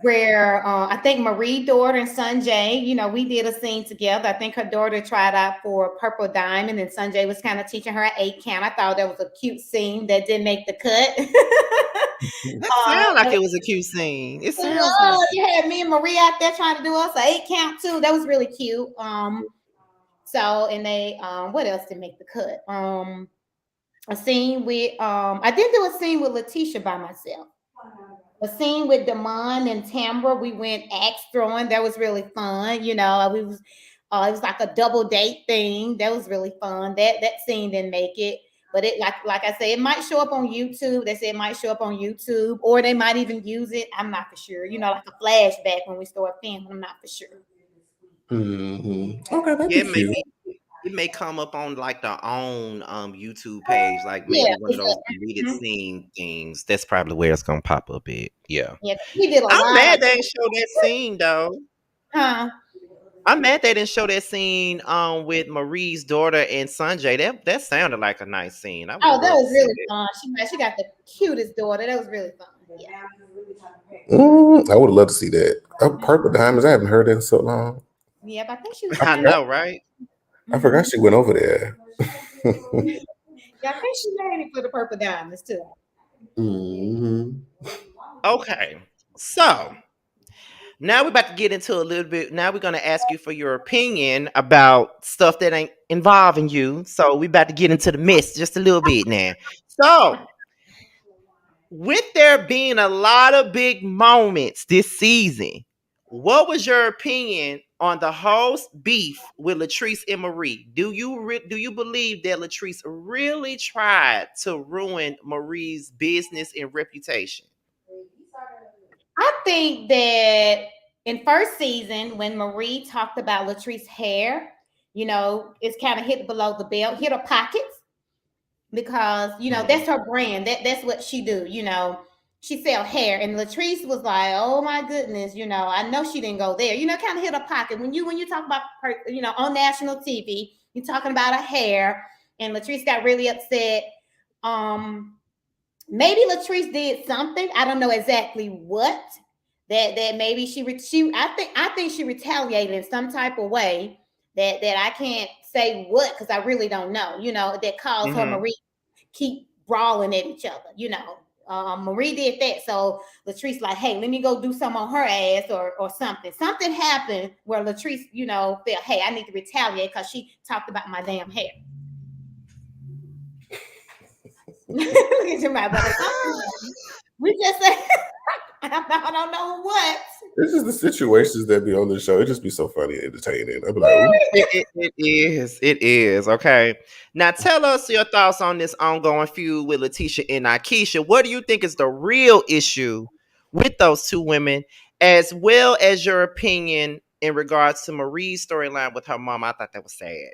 where I think Marie's daughter and Sanjay, we did a scene together. I think her daughter tried out for Purple Diamond, and Sanjay was kind of teaching her an 8 count. I thought that was a cute scene that didn't make the cut. That sounds like it was a cute scene. It It sounds like was. You had me and Marie out there trying to do us an 8 count too. That was really cute. So and they what else did make the cut? A scene with I did do a scene with Letitia by myself. A scene with Damon and Tamra. We went axe throwing. That was really fun. We was it was like a double date thing. That was really fun. That scene didn't make it. But it like I said, it might show up on YouTube. They said it might show up on YouTube, or they might even use it. I'm not for sure. Like a flashback when we start filming. I'm not for sure. Okay, that'd yeah, be it may cute. be. It may come up on like their own YouTube page, like Yeah, maybe one of those deleted exactly. scene things. That's probably where it's gonna pop up at. Yeah. Yeah, we did a I'm lot of mad they didn't show that scene though. huh. I'm mad they didn't show that scene with Marie's daughter and Sanjay. That sounded like a nice scene. I would have Oh, that loved to was see really that. fun. She got the cutest daughter. That was really fun. Yeah. I would love to see that. Purple Diamonds. I haven't heard that in so long. Yep, I think she was I I forgot. know, right? I forgot married. she went over there. Yeah, I think she married for the purple diamonds too. hmm Okay. So now we're about to get into a little bit. Now we're gonna ask you for your opinion about stuff that ain't involving you. So we about to get into the mess just a little bit now. So with there being a lot of big moments this season, what was your opinion on the host beef with Latrice and Marie? Do you believe that Latrice really tried to ruin Marie's business and reputation? I think that in first season, when Marie talked about Latrice's hair, it's kind of hit below the belt, hit her pockets because Mhm. that's her brand. That's what she do. She sell hair, and Latrice was like, "Oh my goodness, I know she didn't go there. Kind of hit her pocket when you talk about her, on national TV, you're talking about her hair, and Latrice got really upset. Um, Maybe Latrice did something. I don't know exactly what. That maybe she I think she retaliated in some type of way that I can't say what because I really don't know. That caused her Mhm. Marie keep brawling at each other. Marie did that, so Latrice like, hey, let me go do something on her ass or something. Something happened where Latrice, felt, hey, I need to retaliate because she talked about my damn hair. Look at your mouth, but something happened. We just say I don't know what. It's just the situations that be on the show. It just be so funny and entertaining. I'm like, ooh. It is. It is. Okay. Now tell us your thoughts on this ongoing feud with Letitia and Aikisha. What do you think is the real issue with those two women, as well as your opinion in regards to Marie's storyline with her mom? I thought that was sad.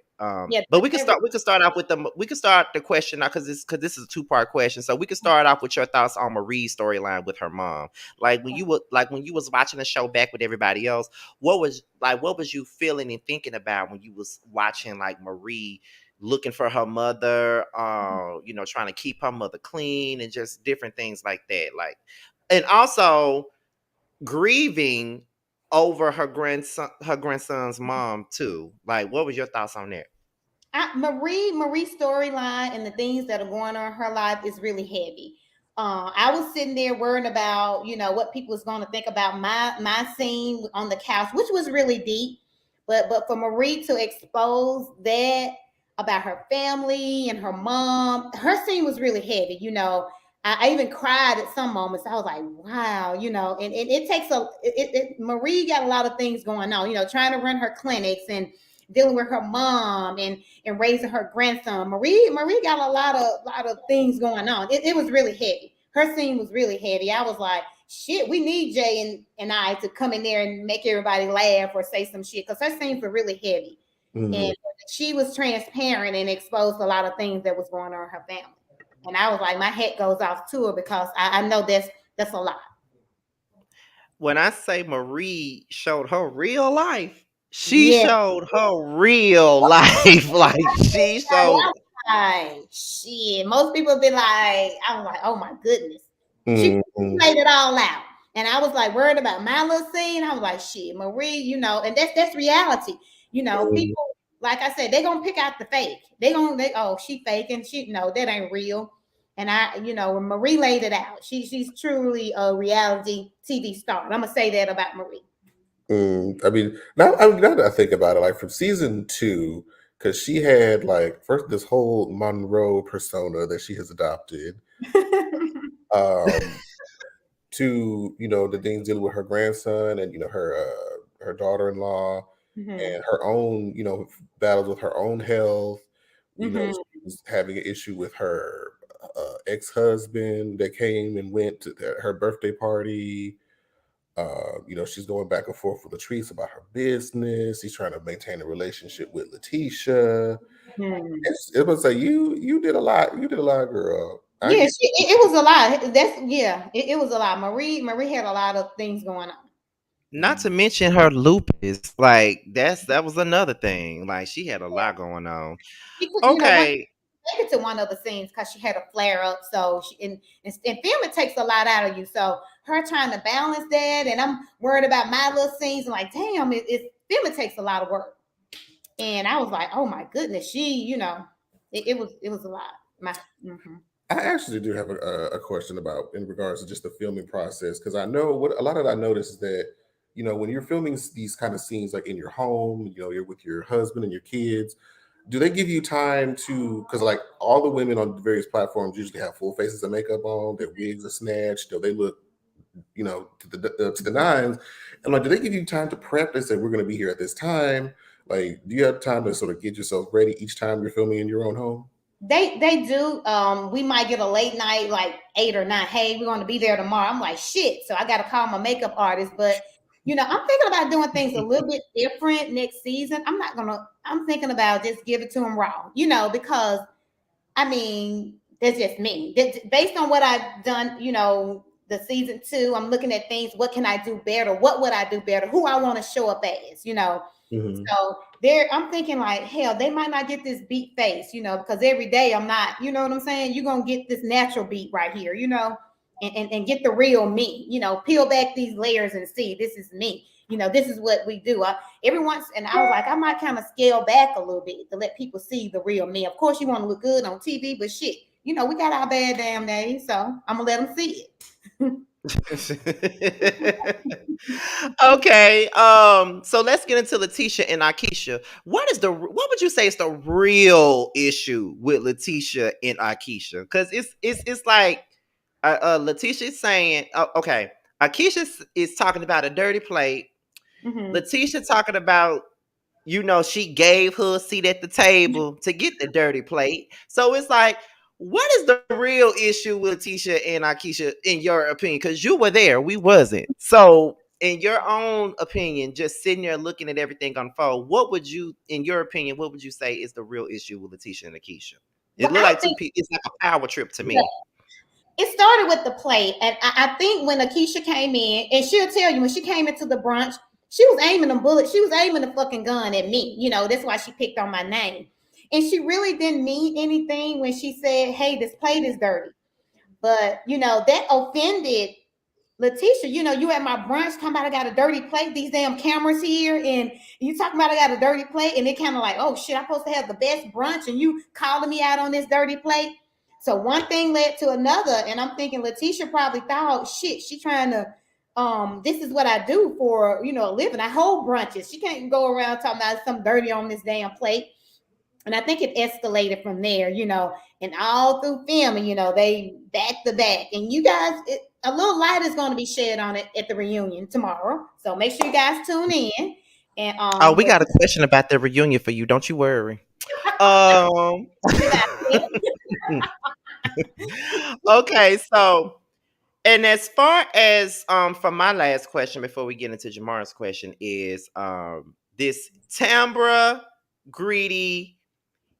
Yeah, But we can that was start. We can start off with the. We can start the question now because this is a 2-part question. So we can start off with your thoughts on Marie's storyline with her mom. When you was watching the show back with everybody else, what was you feeling and thinking about when you was watching like Marie looking for her mother, trying to keep her mother clean and just different things like that, like, and also grieving over her grandson's mom too. Like, what was your thoughts on that? Marie's storyline and the things that are going on in her life is really heavy. I was sitting there worrying about, what people was going to think about my scene on the couch, which was really deep. But for Marie to expose that about her family and her mom, her scene was really heavy. I even cried at some moments. I was like, wow, and it takes Marie got a lot of things going on, trying to run her clinics and dealing with her mom and raising her grandson. Marie got a lot of things going on. It was really heavy. Her scene was really heavy. I was like, shit, we need Jay and I to come in there and make everybody laugh or say some shit, because her scenes were really heavy. And she was transparent and exposed a lot of things that was going on in her family. And I was like, my head goes off to her because I know that's a lot. When I say Marie showed her real life, she Yeah. showed her real life. Like, she showed. Like, shit. Most people have been like, I was like, oh my goodness. She Mm-hmm. laid it all out. And I was like worried about my little scene. I was like, shit, Marie, and that's reality. People, like I said, they're gonna pick out the fake. She fake and she no, that ain't real. And when Marie laid it out, she's truly a reality TV star. And I'm gonna say that about Marie. I mean, now that I think about it, like from season 2, because she had like first this whole Monroe persona that she has adopted, um, to the things dealing with her grandson and her daughter-in-law Mhm. and her own battles with her own health. Mhm. She was having an issue with her ex-husband that came and went to her birthday party. She's going back and forth with Latrice about her business. He's trying to maintain a relationship with Letitia. Mhm. It was like you did a lot. You did a lot, girl. I Yeah, get. it was a lot. It was a lot. Marie had a lot of things going on. Not to mention her lupus. Like, that was another thing. Like, she had a lot going on. She could, Okay. take it to one of the scenes because she had a flare up. So and film, it takes a lot out of you. So her trying to balance that, and I'm worried about my little scenes. And like, damn, film, it takes a lot of work. And I was like, oh my goodness, it was a lot. Mhm. I actually do have a question about in regards to just the filming process, because I know what a lot of I notice is that when you're filming these kind of scenes like in your home, you're with your husband and your kids. Do they give you time to, because like all the women on the various platforms usually have full faces of makeup on, their wigs are snatched, they look to the nines. And like, do they give you time to prep? They say we're going to be here at this time. Like, do you have time to sort of get yourself ready each time you're filming in your own home? They do. We might get a late night, like 8 or 9. Hey, we're going to be there tomorrow. I'm like, shit. So I got to call my makeup artist. But I'm thinking about doing things a little bit different next season. I'm thinking about just give it to them raw. Because I mean, that's just me. Based on what I've done, the season 2, I'm looking at things. What can I do better? What would I do better? Who I want to show up as. Mm-hmm. So I'm thinking like, hell, they might not get this beat face, because every day I'm not, you know what I'm saying? You're gonna get this natural beat right here, and get the real me, peel back these layers and see this is me. This is what we do. Every once, and I was like, I might kind of scale back a little bit to let people see the real me. Of course, you want to look good on TV, but shit, we got our bad damn days, so I'm gonna let them see it. Okay. So let's get into Letitia and Aikisha. What would you say is the real issue with Letitia and Aikisha? Because it's like Letitia is saying, okay, Akeisha is talking about a dirty plate. Mm-hmm. Letitia talking about, she gave her a seat at the table to get the dirty plate. So it's like, what is the real issue with Letitia and Akeisha, in your opinion? Because you were there, we wasn't. So, in your own opinion, just sitting there looking at everything unfold, what would you, in your opinion, what would you say is the real issue with Letitia and Akeisha? It Well, looked I like two think people. It's like a power trip to yeah, me. it started with the play, and I think when Akeisha came in, and she'll tell you when she came into the brunch, she was aiming them bullets. She was aiming the fucking gun at me. That's why she picked on my name, and she really didn't mean anything when she said, "Hey, this plate is dirty." But that offended Letitia. You at my brunch talking about I got a dirty plate, these damn cameras here, and you talking about I got a dirty plate, and it kind of like, oh shit, I'm supposed to have the best brunch, and you calling me out on this dirty plate. So one thing led to another, and I'm thinking Letitia probably thought, shit, she trying to, this is what I do for a living. I hold brunches. She can't go around talking about something dirty on this damn plate. And I think it escalated from there, and all through filming, they back to back. And you guys, a little light is going to be shed on it at the reunion tomorrow. So make sure you guys tune in. And Oh, we but got a question about the reunion for you. Don't you worry. Um. Okay, so, and as far as for my last question before we get into Jamar's question is this Tambra, Greedy,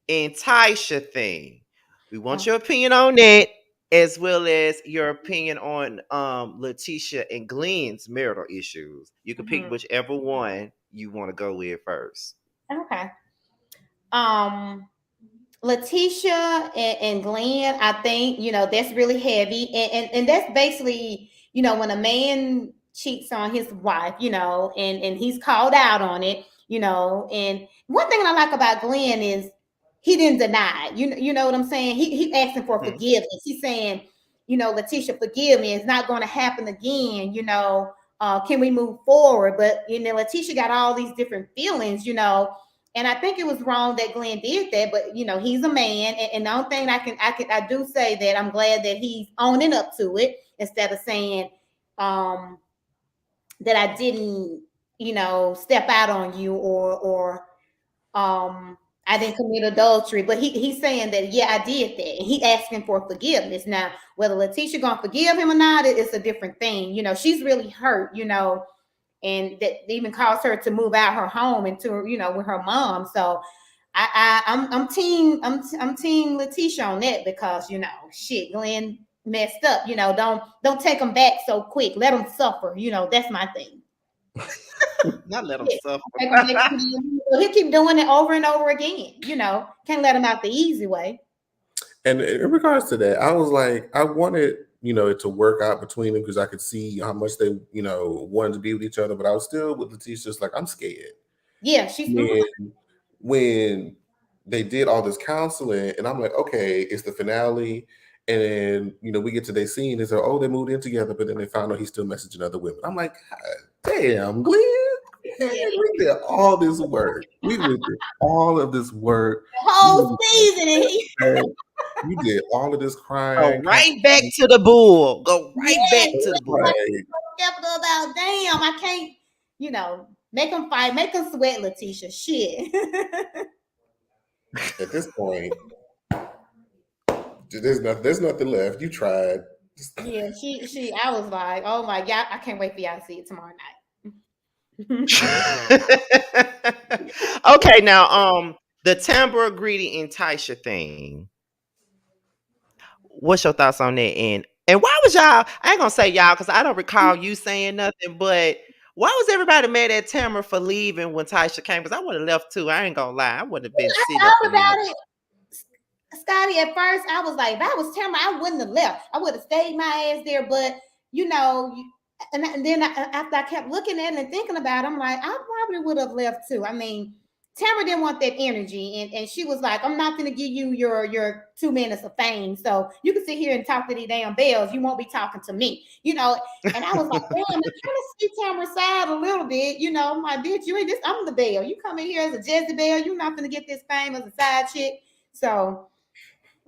and Tasha thing. We want your opinion on it, as well as your opinion on Letitia and Glenn's marital issues. You can pick Mhm. whichever one you want to go with first. Okay. Um, Letitia and Glenn, I think, that's really heavy. And that's basically, when a man cheats on his wife, and he's called out on it, and one thing I like about Glenn is he didn't deny it. You know what I'm saying? He asking for Hmm. forgiveness. He's saying, Letitia, forgive me. It's not going to happen again. Can we move forward? But Letitia got all these different feelings, and I think it was wrong that Glenn did that, but he's a man, and the only thing I do say that I'm glad that he's owning up to it instead of saying that I didn't, step out on you or I didn't commit adultery. But he's saying that yeah, I did that, and he asking for forgiveness. Now, whether Letitia gonna forgive him or not, it's a different thing. She's really hurt. And that even caused her to move out her home into with her mom. So I'm team Letitia on that because shit, Glenn messed up. Don't take him back so quick. Let him suffer. That's my thing. Not let them Yeah, suffer. take him back he'll keep doing it over and over again. Can't let him out the easy way. And in regards to that, I was like, I wanted, it to work out between them because I could see how much they, wanted to be with each other. But I was still with Letitia's like, I'm scared. Yeah, she's When they did all this counseling, and I'm like, okay, it's the finale. And then, we get to their scene. They say, oh, they moved in together, but then they found out he's still messaging other women. I'm like, God damn, Glenn. Man, we did all this work. We went through all of this work. the whole season, and he You did all of this Go crying. right back to the bull. Go right back yes, to the bull. Right. skeptical about damn. I can't, make them fight, make them sweat, Letitia. Shit. At this point, there's nothing left. You tried. Yeah, she. I was like, oh my god, I can't wait for y'all to see it tomorrow night. Okay, now the Tambra, Greedy, and Tasha thing. What's your thoughts on that? And why was y'all? I ain't gonna say y'all because I don't recall you saying nothing. But why was everybody mad at Tamara for leaving when Tasha came? Because I would have left too. I ain't gonna lie. I would have been I sitting up thought in there. about it, Scotty. At first, I was like, if I was Tamara, I wouldn't have left. I would have stayed my ass there. But and then after I kept looking at it and thinking about it, I'm like, I probably would have left too. I mean, Tamara didn't want that energy, and she was like, I'm not going to give you your 2 minutes of fame. So you can sit here and talk to these damn bells. You won't be talking to me, And I was like, damn, I kind of see Tamara's side a little bit, my bitch, you ain't this. I'm the bell. You come in here as a Jezebel. You're not going to get this fame as a side chick. So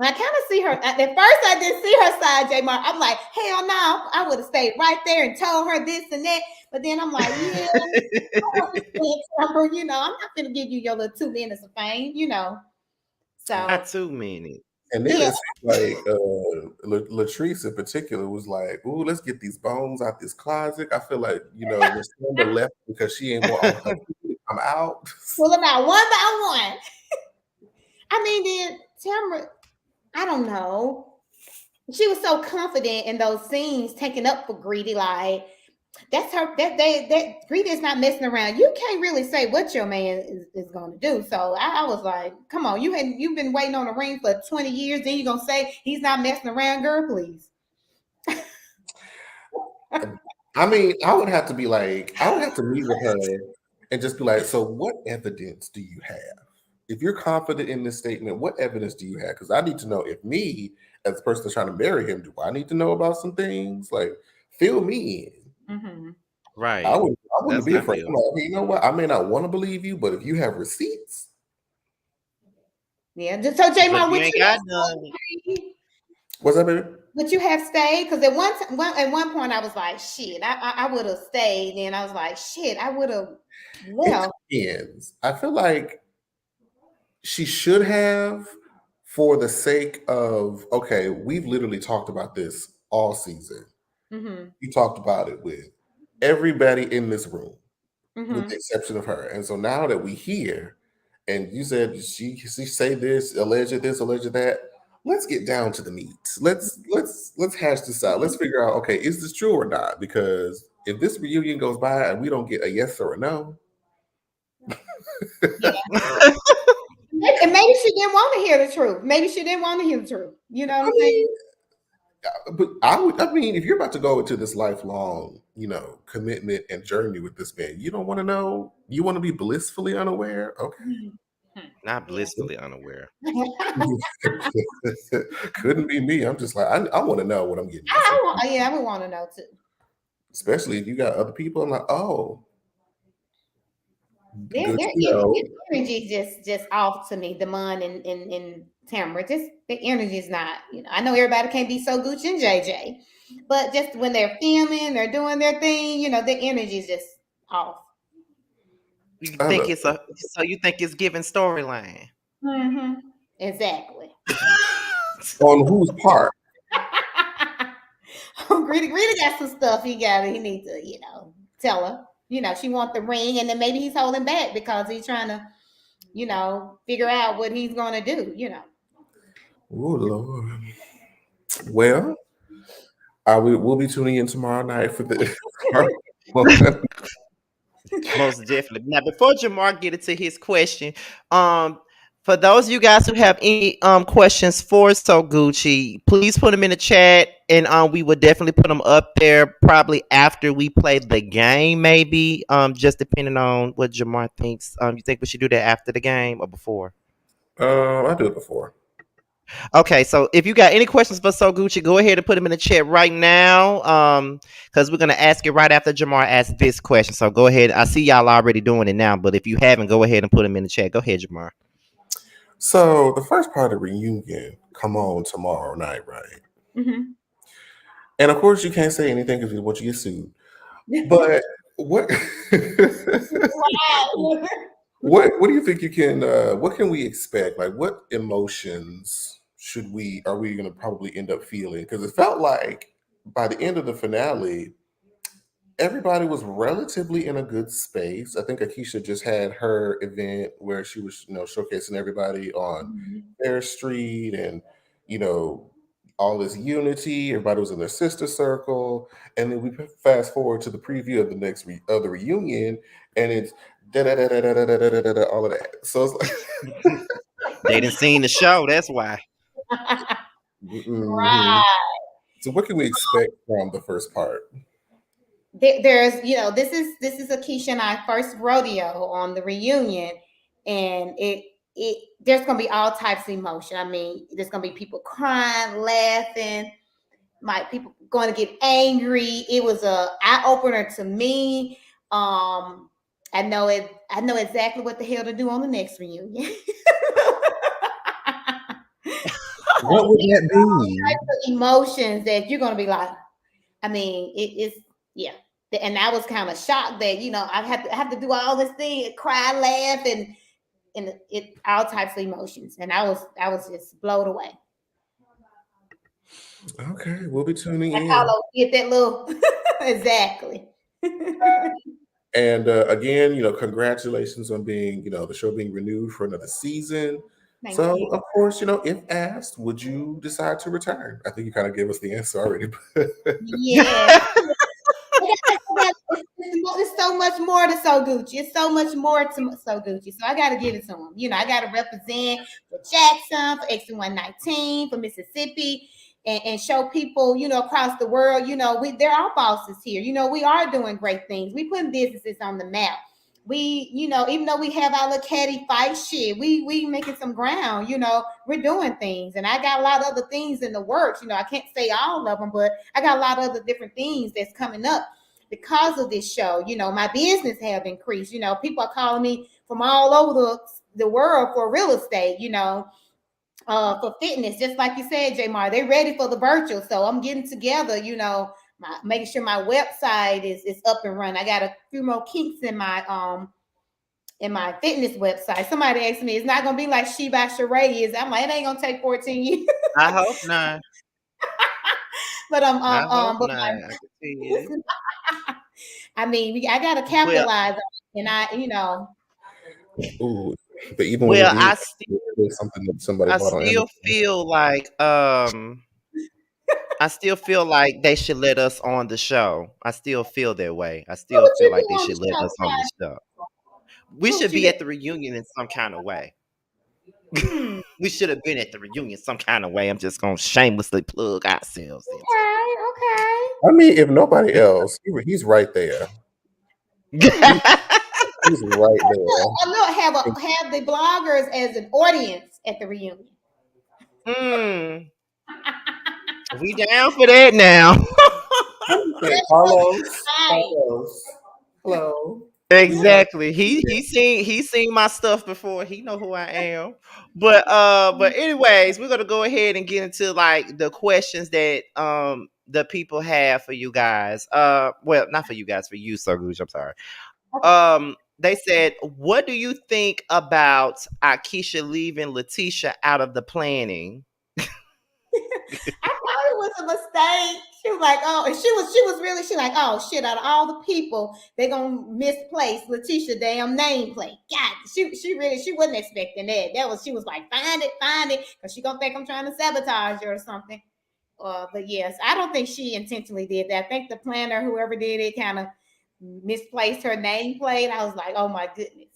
I kind of see her. At first, I didn't see her side, Jamar. I'm like, hell no, I would have stayed right there and told her this and that. But then I'm like, yeah, I understand, Trevor. I'm not going to give you your little 2 minutes of fame. So, Not too many. And then yeah. it seemed like Latrice in particular was like, "Ooh, let's get these bones out this closet." I feel like Rashonda left because she ain't want all her people to come out. Pull them out one by one. I mean, then Tamara, I don't know. She was so confident in those scenes, taking up for Greedy. Like that's her. That Greedy is not messing around. You can't really say what your man is going to do. So I was like, come on, you've been waiting on the ring for 20 years. Then you gonna say he's not messing around, girl? Please. I mean, I would have to meet with her and just be like, "So, what evidence do you have? If you're confident in this statement, what evidence do you have? Because I need to know if me, as the person that's trying to marry him, do I need to know about some things? Like, fill me in." Mm-hmm. Right. I wouldn't That's be how I afraid. feel. I'm like, "Hey, you know what? I may not want to believe you, but if you have receipts." Yeah. So But Jamar, you would ain't you got have none. stayed? What's that, baby? Would you have stayed? Because at one point I was like, shit, I would have stayed. And I was like, shit, I would have It left. depends. I feel like she should have, for the sake of, okay, we've literally talked about this all season. Mm-hmm. We talked about it with everybody in this room, with Mm-hmm. the exception of her. And so now that we hear, and you said she say this, alleged this, alleged that. Let's get down to the meat. Let's hash this out. Let's figure out, okay, is this true or not? Because if this reunion goes by and we don't get a yes or a no, Yeah. And maybe she didn't want to hear the truth. Maybe she didn't want to hear the truth. You know I what I'm mean, saying? but I mean, if you're about to go into this lifelong, commitment and journey with this man, you don't want to know. You want to be blissfully unaware. Okay. Not blissfully unaware. Couldn't be me. I'm just like, I want to know what I'm getting myself. Yeah, I would want to know too. Especially if you got other people. I'm like, oh, Their, good their, to know. their energy just off to me. Damon and Tamara, just the energy is not. I know everybody can't be so Gucci and JJ, but just when they're filming, they're doing their thing. The energy is just off. You I think love it's so you think it's giving storyline. Mm-hmm. Exactly. on whose part. Greedy got some stuff he needs to, tell her. She wants the ring, and then maybe he's holding back because he's trying to, figure out what he's gonna do. Oh Lord. Well, we'll be tuning in tomorrow night for the. Most definitely. Now, before Jamar get into his question, for those of you guys who have any questions for So Gucci, please put them in the chat, and we will definitely put them up there probably after we play the game, maybe just depending on what Jamar thinks. You think we should do that after the game or before? I do it before. Okay, so if you got any questions for So Gucci, go ahead and put them in the chat right now. Because we're gonna ask it right after Jamar asks this question. So go ahead. I see y'all already doing it now, but if you haven't, go ahead and put them in the chat. Go ahead, Jamar. So the first part of the reunion come on tomorrow night, right? Mm-hmm. And of course, you can't say anything because you want you to get sued. But what? What do you think you can? What can we expect? Like, what emotions are we going to probably end up feeling? Because it felt like by the end of the finale, everybody was relatively in a good space. I think Akeisha just had her event where she was, showcasing everybody on their street, and you know, all this unity. Everybody was in their sister circle, and then we fast forward to the preview of the next of the reunion, and it's da da da da da da da da da all of that. So it's like, They didn't seen the show. That's why. mhm. So what can we expect from the first part? There's this is Akeisha and I first rodeo on the reunion, and it there's gonna be all types of emotion. I mean, there's gonna be people crying, laughing, people going to get angry. It was a eye opener to me. I know exactly what the hell to do on the next reunion. What would that be? Emotions that you're gonna be like, I mean, it's yeah. And I was kind of shocked that I have to do all this thing, cry, laugh, and it all types of emotions, and I was just blown away. Okay, we'll be tuning Like in. Carlo, get that little exactly. And again, congratulations on being, the show being renewed for another season. Thank So, you. of course, if asked, would you decide to return? I think you kind of gave us the answer already. Yes. It's so much more to So Gucci. It's so much more to So Gucci. So I got to give it to him. I got to represent for Jackson, for X119, for Mississippi, and show people, across the world, there are bosses here. We are doing great things. We putting businesses on the map. We, even though we have our little catty fight shit, we making some ground. We're doing things, and I got a lot of other things in the works. I can't say all of them, but I got a lot of other different things that's coming up because of this show. My business have increased. People are calling me from all over the world for real estate. For fitness, just like you said, Jamar, they're ready for the virtual. So I'm getting together. Making sure my website is up and running. I got a few more kinks in my fitness website. Somebody asked me, it's not gonna be like Sheba Sheree is. I'm like, it ain't gonna take 14 years. I hope not. But I hope but not. I can see it. I mean, I gotta Well, capitalize on it, and Ooh, but even when it well, is it's something that somebody I bought on still Amazon. feel like I still feel like they should let us on the show. I still feel that way. I what still would feel you like do they on the should let show, us on the Ty? show. We What would should you be do? at the reunion in some kind of way. Hmm. We should have been at the reunion some kind of way. I'm just gonna shamelessly plug ourselves Okay, okay. I mean, if nobody else, he's right there. into He, it. he's right there. I look have the bloggers as an audience at the reunion. Mm, we down for that now. Okay, That's Carlos, right. Carlos, hello. We have Exactly. He seen my stuff before. He know who I am. But anyways, we're gonna go ahead and get into like the questions that the people have for you guys. Well, not for you guys, for you, Sarguj. I'm sorry. They said, what do you think about Akeisha leaving Letitia out of the planning? I thought it was a mistake. She was like, oh, and she was really, she like, oh shit, out of all the people, they gonna misplace Letitia damn nameplate. God, she wasn't expecting that. She was like, find it, because she gonna think I'm trying to sabotage her or something. But yes, I don't think she intentionally did that. I think the planner, whoever did it, kind of misplaced her nameplate. I was like, oh my goodness.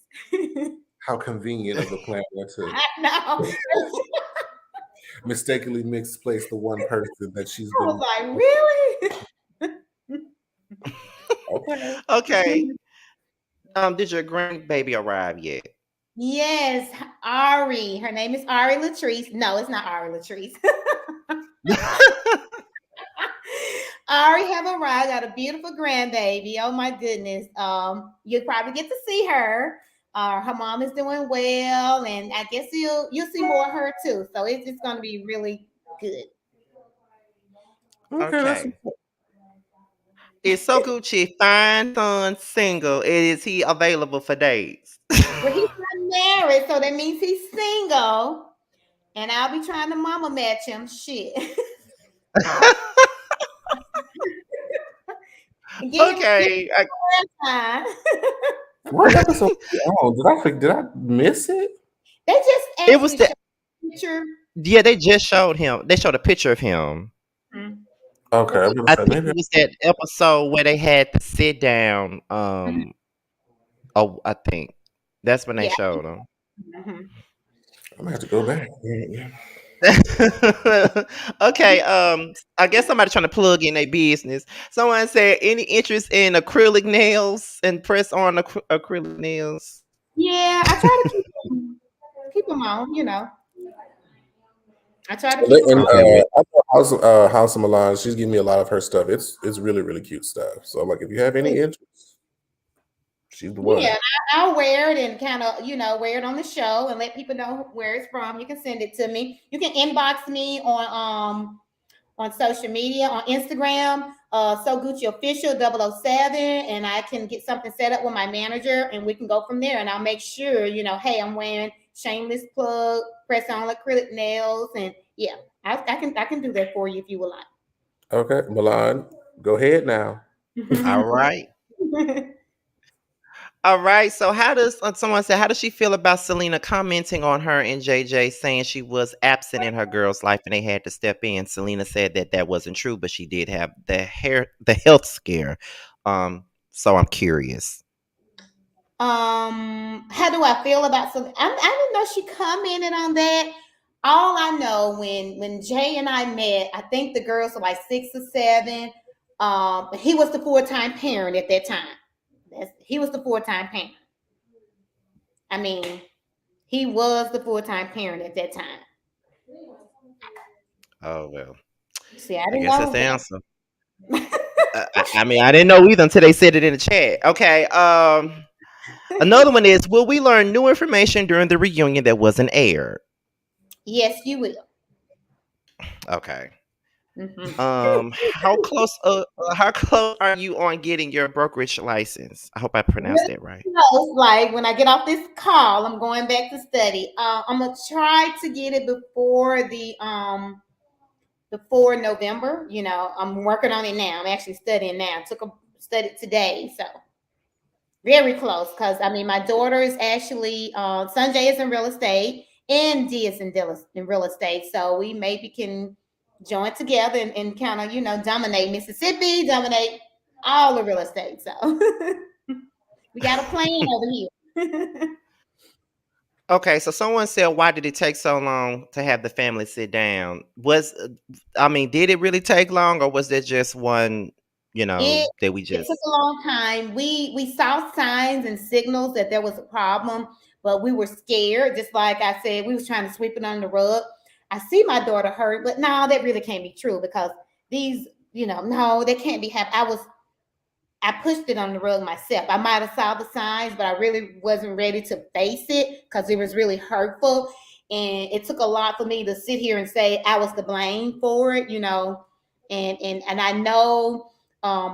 how convenient of the planner to I know. mistakenly misplace the one person that she's I was been. like, really? Okay. Okay. Did your grandbaby arrive yet? Yes, Ari. Her name is Ari Latrice. No, it's not Ari Latrice. Ari have arrived. Got a beautiful grandbaby. Oh my goodness. You'll probably get to see her. Her mom is doing well, and I guess you'll see more of her too. So it's going to be really good. Okay, that's Okay. Is So Gucci fine son single? Is he available for dates? Well, he's not married, so that means he's single, and I'll be trying to mama match him. Shit. And get him Okay. time. what episode. Oh, did I miss it? They just It was actually the showed a picture. Yeah, they just showed him. They showed a picture of him. Mhm. Okay, I'm gonna I say think maybe. it was that episode where they had to sit down. Oh, I think that's when they Yeah. showed him. Mhm. I'm gonna have to go back. Yeah. Okay. I guess somebody trying to plug in their business. Someone said, any interest in acrylic nails and press on acrylic nails? Yeah, I try to keep them on. I try to keep them And on. Okay. I know House of Milan, she's giving me a lot of her stuff. It's really really cute stuff. So like, if you have any interest, She's the Yeah, one. I'll wear it and kind of, wear it on the show and let people know where it's from. You can send it to me. You can inbox me on social media on Instagram, So Gucci Official 007, and I can get something set up with my manager, and we can go from there. And I'll make sure, hey, I'm wearing shameless plug, press on acrylic nails, and yeah, I can do that for you if you would Okay, Milan, go ahead now. All right. All right. So how does someone said how does she feel about Selena commenting on her and JJ saying she was absent in her girl's life and they had to step in? Selena said that that wasn't true, but she did have the health scare. So I'm curious. How do I feel about something? I didn't know she commented on that. All I know, when Jay and I met, I think the girls were like 6 or 7. He was the full-time parent at that time. He was the full-time parent. I mean, he was the full-time parent at that time. Oh well, See, I I didn't guess that's know the that. answer. I mean, I didn't know either until they said it in the chat. Okay. Another one is: will we learn new information during the reunion that wasn't aired? Yes, you will. Okay. Hmm. How close are you on getting your brokerage license? I hope I pronounced Really that right. close. Like when I get off this call, I'm going back to study. I'm gonna try to get it before November. I'm working on it now. I'm actually studying now. Took a study today, so very close. Because I mean, my daughter is actually Sanjay is in real estate and D is in real estate. So we maybe can join together and kind of dominate Mississippi, dominate all the real estate. So we got a plan over here. Okay, so someone said, "Why did it take so long to have the family sit down?" I mean, did it really take long, or was there just one? It That we it took just a long time. We saw signs and signals that there was a problem, but we were scared. Just like I said, we was trying to sweep it under the rug. I see my daughter hurt, but no, that really can't be true because these, no, that can't be happening. I pushed it on the rug myself. I might have saw the signs, but I really wasn't ready to face it because it was really hurtful. And it took a lot for me to sit here and say I was to blame for it. And I know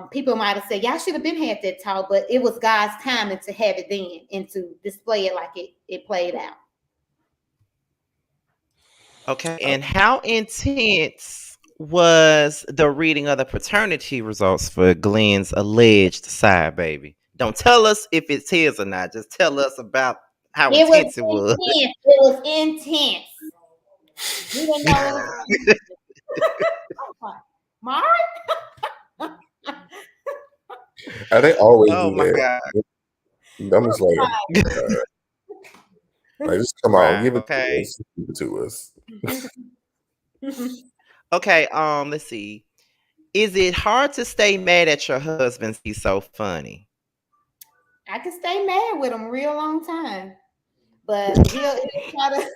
people might have said, y'all should have been had that talk, but it was God's timing to have it then and to display it like it played out. okay. And how intense was the reading of the paternity results for Glenn's alleged side baby? Don't tell us if it's his or not. Just tell us about how It was intense it was. intense. It was intense. We didn't know it was Mark. And they always Oh do my that. god! I'm just like, oh my God. Like, just come on, Right. give it to Okay. us. Give it to us. Okay. Let's see. Is it hard to stay mad at your husband? He's so funny. I could stay mad with him a real long time, but he'll try to.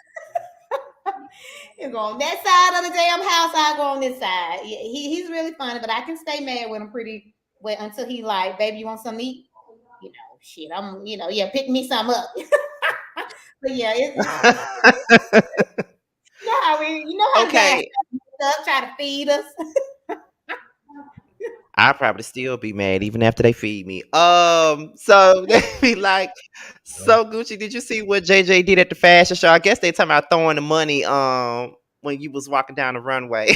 He'll go on that side of the damn house. I go on this side. He's really funny, but I can stay mad with him pretty well until he like, baby, you want something to eat? Shit. Yeah, pick me some up. But yeah, how guys Okay. stuff try to feed us. I probably still be mad even after they feed me. So they be like, so Gucci, did you see what JJ did at the fashion show? I guess they talking about throwing the money when you was walking down the runway.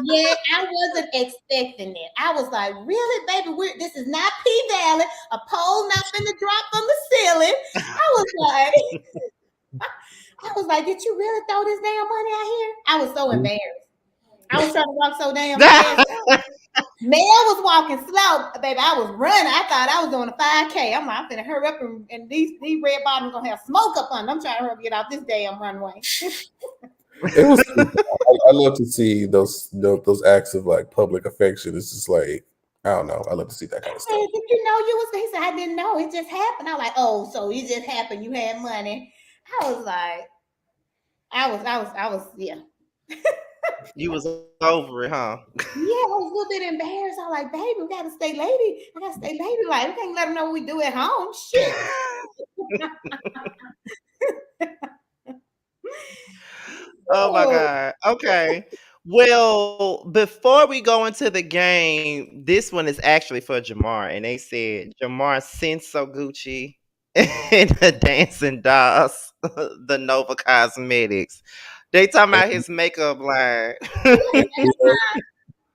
Yeah, I wasn't expecting it. I was like, really, baby? This is not P Valley. A pole not finna drop from the ceiling. I was like, did you really throw this damn money out here? I was so embarrassed. I was trying to walk so damn fast. Mel was walking slow, baby. I was running. I thought I was doing a 5K. I'm like, I'm finna hurry up and these red bottoms gonna have smoke up on them. I'm trying to hurry up and get off this damn runway. It was. I love to see those acts of like public affection. It's just like, I don't know. I love to see that kind of Hey, stuff. did you know you was? He said, I didn't know. It just happened. I was like, oh, so it just happened. You had money. I was like, yeah. You was over it, huh? Yeah, I was a little bit embarrassed. I was like, baby, we gotta stay lady. I gotta stay lady. Like, we can't let them know what we do at home. Shit. Oh my Oh, God. Okay. Well, before we go into the game, this one is actually for Jamar. And they said Jamar Senso Gucci and the Dancing Dolls, the Nova Cosmetics. They talking about his makeup line.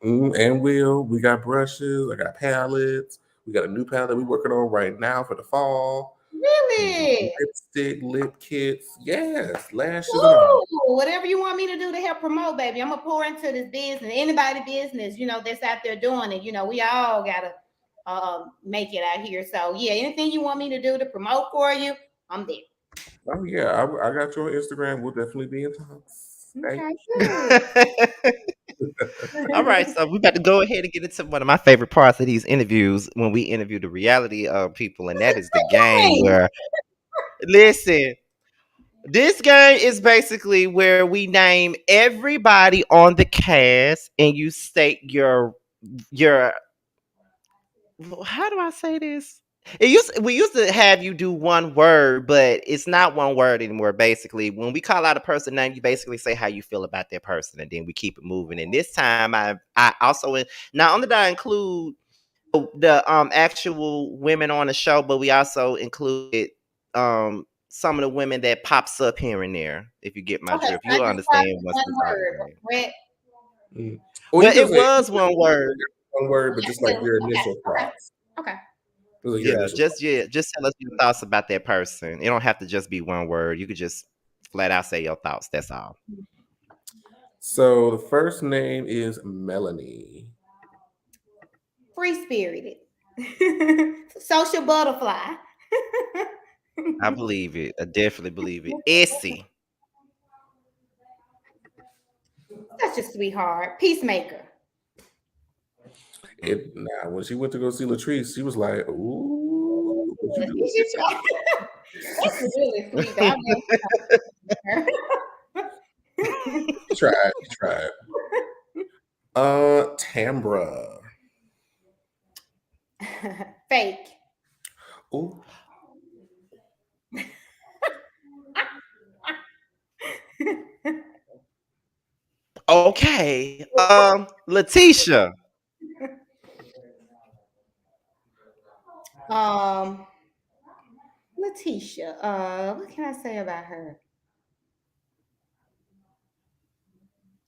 And we got brushes. I got palettes. We got a new palette we're working on right now for the fall. really? Lipstick, lip kits, yes, lashes and all. Ooh, whatever you want me to do to help promote, baby. I'm gonna pour into this business. Anybody business, that's out there doing it. We all gotta make it out here. So yeah, anything you want me to do to promote for you, I'm there. Oh yeah, I got your Instagram. We'll definitely be in talks. Thank Okay, you. All right, so we about to go ahead and get into one of my favorite parts of these interviews when we interview the reality of people, and that is the game good. where, listen, this game is basically where we name everybody on the cast and you state your how do I say this? We used to have you do one word, but it's not one word anymore. Basically, when we call out a person name, you basically say how you feel about that person, and then we keep it moving. And this time, I also not only did I include the actual women on the show, but we also included some of the women that pops up here and there. If you get my Okay, so drift, I you'll just start understand with once one we talk word. about it. Red. Mm. Or you Well, can it say was one word. one word, but just like your Okay, initial okay, thoughts. okay. Like your Yeah, initial thoughts. just tell us your thoughts about that person. It don't have to just be one word. You could just flat out say your thoughts. That's all. So the first name is Melanie. Free spirited. Social butterfly. I believe it. I definitely believe it. Essie. Such a sweetheart. Peacemaker. Now when she went to go see Latrice, she was like, "Ooh, what you doing?" That's really sweet. Though. I love her. She tried. Tambra. Fake. Ooh, Okay. Letitia. um, Letitia. What can I say about her?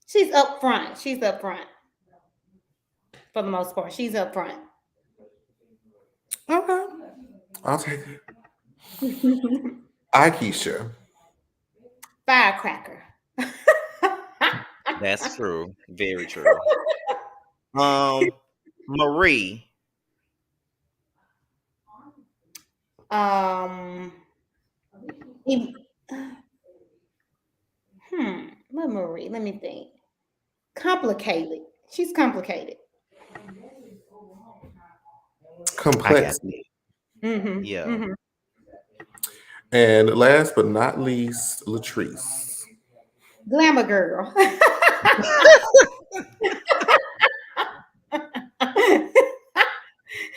She's up front. She's up front for the most part. She's up front. okay, I'll take it. Aikisha. Firecracker. That's true. Very true. Um, Marie. um, em- what Marie? Let me think. Complicated. She's complicated. I got Complexity. it. Mm-hmm. Yeah. Mm-hmm. And last but not least, Latrice. Glamour girl.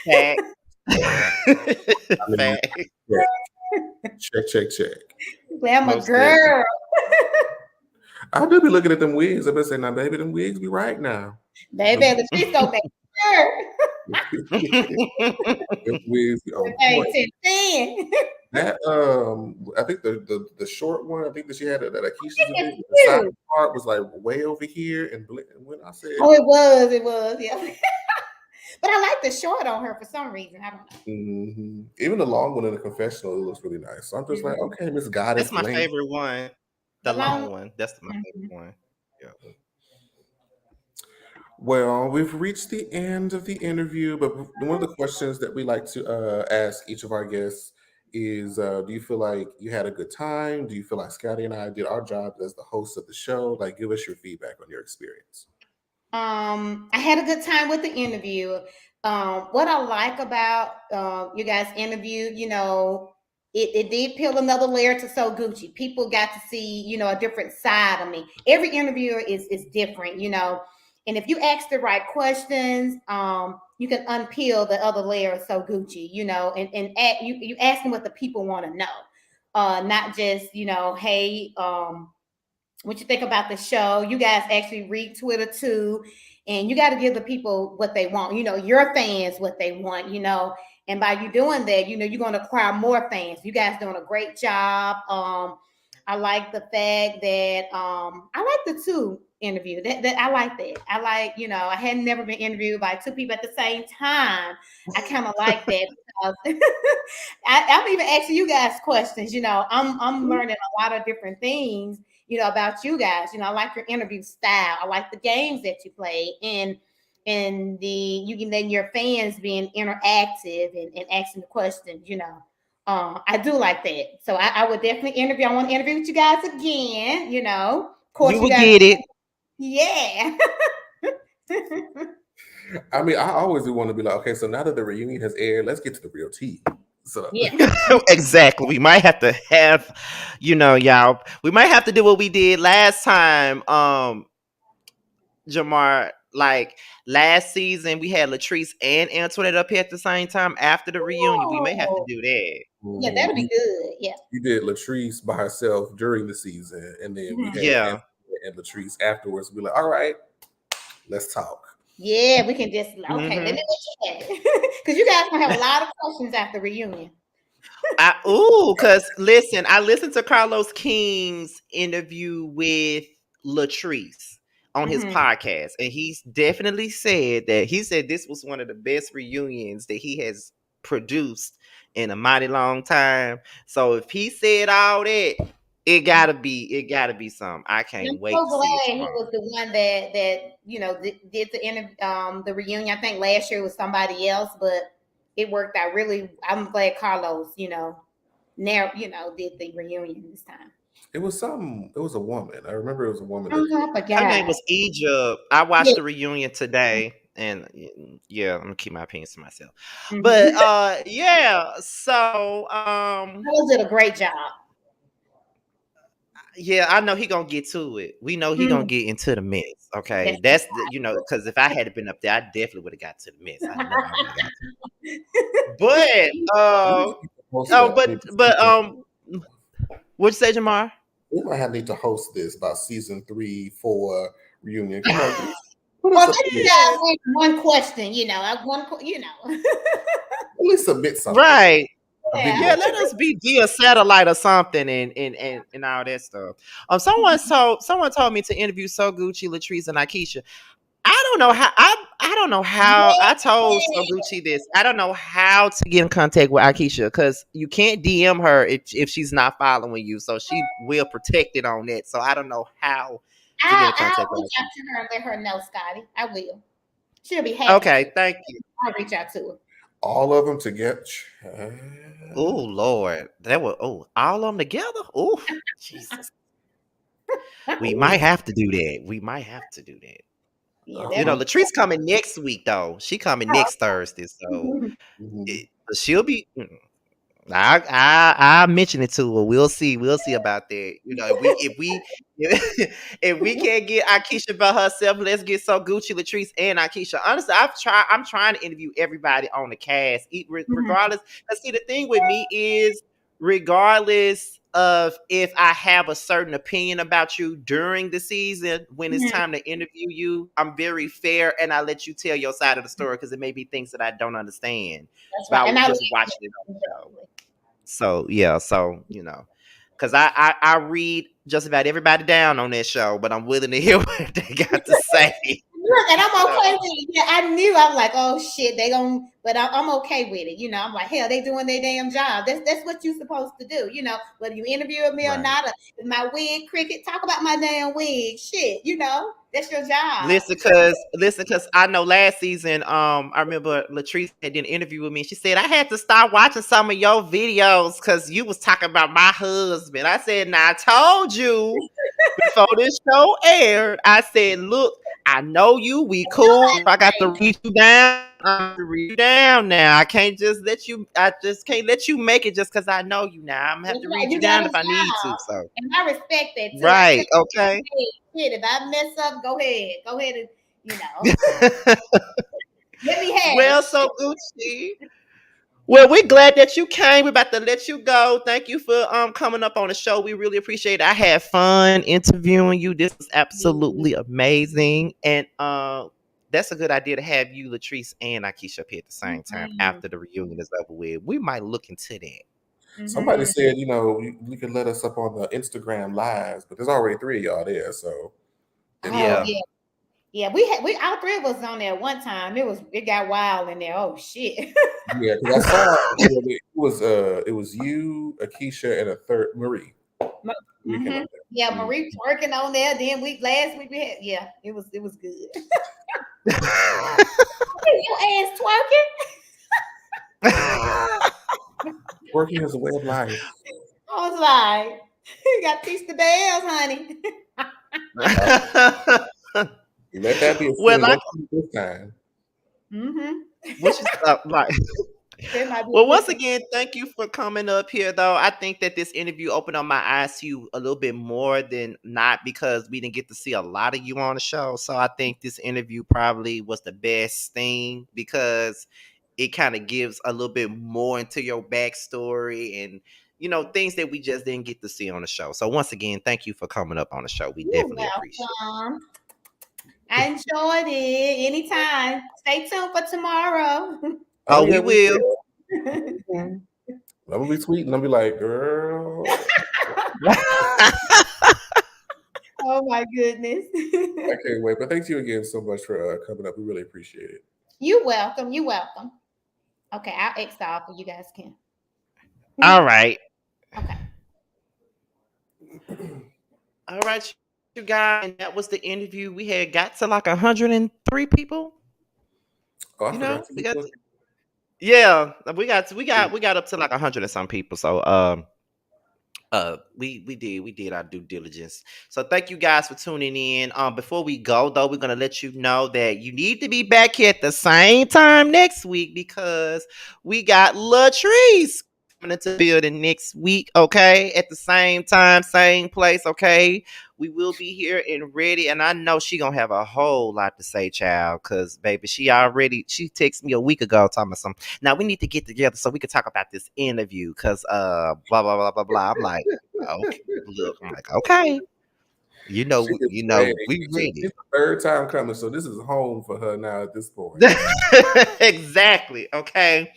Fact. I mean, Fact. check. Glamour Most definitely. girl. I do be looking at them wigs. I better say, now, baby, them wigs be right now. Baby, she's so bad. Them wigs be on Hey, point. 10. That I think the short one, I think that she had that Akeisha's It's event, the side cute. part was like way over here, and when I said, Oh, it was, yeah. But I like the short on her for some reason. I don't know. even the long one in the confessional, it looks really nice. So I'm just like, Mhm. okay, Miss Goddess That's my Bling. favorite one. The The long long one. That's my Mhm. favorite one. Yeah. Well, we've reached the end of the interview, but one of the questions that we like to ask each of our guests is do you feel like you had a good time? Do you feel like Scotty and I did our job as the host of the show? Like, give us your feedback on your experience. I had a good time with the interview. What I like about you guys' interview, it did peel another layer to So Gucci. People got to see, a different side of me. Every interviewer is different, and if you ask the right questions, you can unpeel the other layer of So Gucci, you ask them what the people want to know, not just, hey, what you think about the show. You guys actually read Twitter too, and you got to give the people what they want, your fans what they want, and by you doing that, you're going to acquire more fans. You guys doing a great job. I like the fact that I like the two interview. That I like that. I like, I had never been interviewed by two people at the same time. I kind of like that because I'm even asking you guys questions. I'm learning a lot of different things, about you guys. I like your interview style. I like the games that you play, and you can then your fans being interactive and asking the questions. I do like that. So I would definitely interview. I want to interview with you guys again. Of course, You you will guys. get it. Yeah. I mean, I always do want to be like, okay, so now that the reunion has aired, let's get to the real tea. So Yeah. Exactly. We might have to have, y'all. We might have to do what we did last time. Jamar, like last season, we had Latrice and Antoinette up here at the same time after the reunion. We may have to Oh, do that. yeah, that'll be good. Yeah. you did Latrice by herself during the season, and then we Mhm. had Yeah. Anthony and Latrice afterwards. Be like, all right, let's talk. Yeah, we can just okay. Let Mhm. me look at it because you guys gonna have a lot of questions after reunion. Because listen, I listened to Carlos King's interview with Latrice on his Mhm. podcast, and he's definitely said that he said this was one of the best reunions that he has produced in a mighty long time. So if he said all that, it gotta be something. I And I'm can't wait so to see it glad he tomorrow. was the one that did the reunion. I think last year was somebody else, but it worked out really. I'm glad Carlos, now did the reunion this time. It was some. It was a woman. I remember it was a woman that did. Oh, I Her forgot. name was Egypt. I Yeah. watched the reunion today, and yeah, I'm gonna keep my opinions to myself. But Mhm. yeah, so Carlos did a great job. yeah, I know he gonna get to it. We know he gonna Mhm. get into the mess. Okay, That's that's the because if I had been up there, I definitely would have got to the mess. I know I would have got to. But We just need to host oh, that. but Maybe but what'd you say, Jamar? we might have need to host this about season 3, 4 reunion. Come on, put Or us maybe you at guys win one question, least submit something. Right. A Yeah. Yeah, video. let us be via satellite or something and all that stuff. Someone told me to interview So Gucci, Latrice, and Akeisha. I don't know how I told So Gucci this. I don't know how to get in contact with Akeisha because you can't DM her if she's not following you. So she will protect it on that. So I don't know how to get in I'll contact with reach out Akeisha. to her and let her know, Scotty. I will. She'll be happy to. Okay, thank you. I'll reach out to her. All of them to get. Oh Lord. All of them together? Oh Jesus. We might have to do that. We might have to do that. Yeah, Uh-huh. Latrice coming next week though. She coming next Thursday, so Mhm. she'll be. I mention it to her. We'll see. We'll see about that. If we if we can't get Akeisha by herself, let's get So Gucci, Latrice, and Akeisha. Honestly, I'm trying to interview everybody on the cast, regardless. Let's see. The thing with me is, regardless of if I have a certain opinion about you during the season, when it's time to interview you, I'm very fair and I let you tell your side of the story because it may be things that I don't understand That's right. And about I just watching it on the show. So yeah, because I read just about everybody down on that show, but I'm willing to hear what they got to say. Look, and I'm So, okay with it. Yeah, I knew. I was like, oh shit, they gon' but I'm okay with it. I'm like, hell, they doing their damn job. That's what you're supposed to do. Whether you interview me or Right. not, or if my wig cricket, talk about my damn wig. Shit, that's your job. listen, cause I know last season, I remember Latrice did an interview with me. She said I had to start watching some of your videos because you was talking about my husband. I said, "Now I told you before this show aired." I said, "Look, I know you. We cool. If I got to read you down, I'm gonna read you down now. I can't just let you. I just can't let you make it just because I know you now. I'm gonna have to read you You got down a if I need to. job, So and I respect that too. I tell right, you, okay. hey, shit, if I mess up, go ahead, and let me have Well, it. so Gucci. Well, we're glad that you came. We're about to let you go. Thank you for coming up on the show. We really appreciate it. I had fun interviewing you. This was absolutely amazing. And that's a good idea to have you, Latrice, and Akeisha up here at the same time Mm-hmm. after the reunion is over with. We might look into that. Somebody Mm-hmm. said, you could let us up on the Instagram lives, but there's already 3 of y'all there, so it Oh Yeah. probably yeah, yeah. We all three of us on there one time. It got wild in there. Oh shit. yeah, because I saw it was you, Akeisha, and a third Marie. Marie came Mm-hmm. up Yeah, there. Marie was working on there. Then last week we had, yeah, it was good. Your ass twerking. Working is a way of life. I was like, you got to teach the bells, honey. Uh, Let that be a Well, student. I Don't come this time. Mm-hmm. which is right. It might be Well, a once different. again, thank you for coming up here, though. I think that this interview opened up my eyes to you a little bit more than not because we didn't get to see a lot of you on the show. So I think this interview probably was the best thing because it kind of gives a little bit more into your backstory and things that we just didn't get to see on the show. So once again, thank you for coming up on the show. We You're definitely appreciate it. welcome. I enjoyed it. Anytime. Stay tuned for tomorrow. Oh Oh, yeah, we we will. will. Mhm. I'm gonna be tweeting. I'll be like, girl, Oh my goodness. I can't wait. But thank you again so much for coming up. We really appreciate it. You're welcome. You're welcome. Okay, I'll X off so you guys can. All right. Okay. All right, you guys. And that was the interview. We had got to like 103 people. Oh, I forgot to We get got the. yeah, we got up to like 100 and some people. So we did our due diligence. So thank you guys for tuning in. Before we go though, we're gonna let you know that you need to be back here at the same time next week because we got Latrice coming into the building next week, okay? At the same time, same place, okay? We will be here and ready, and I know she gonna have a whole lot to say, child, because baby, she texted me a week ago talking about something. Now we need to get together so we can talk about this interview because blah blah blah blah blah. I'm like, okay, look, I'm like, okay, She is ready. we She's ready. the third time coming, so this is home for her now at this point. Exactly. Okay.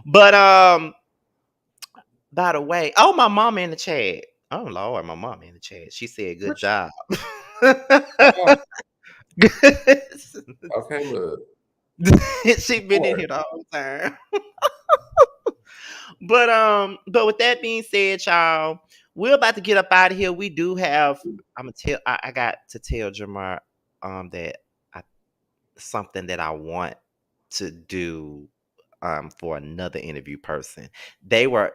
But by the way, oh my mom in the chat. Oh Lord, my mom in the chat. She said good job. Oh, okay, look. She been in Boy, here the whole time. But with that being said, y'all, we're about to get up out of here. We do have I'm gonna tell I got to tell Jamar that I something that I want to do for another interview person. They are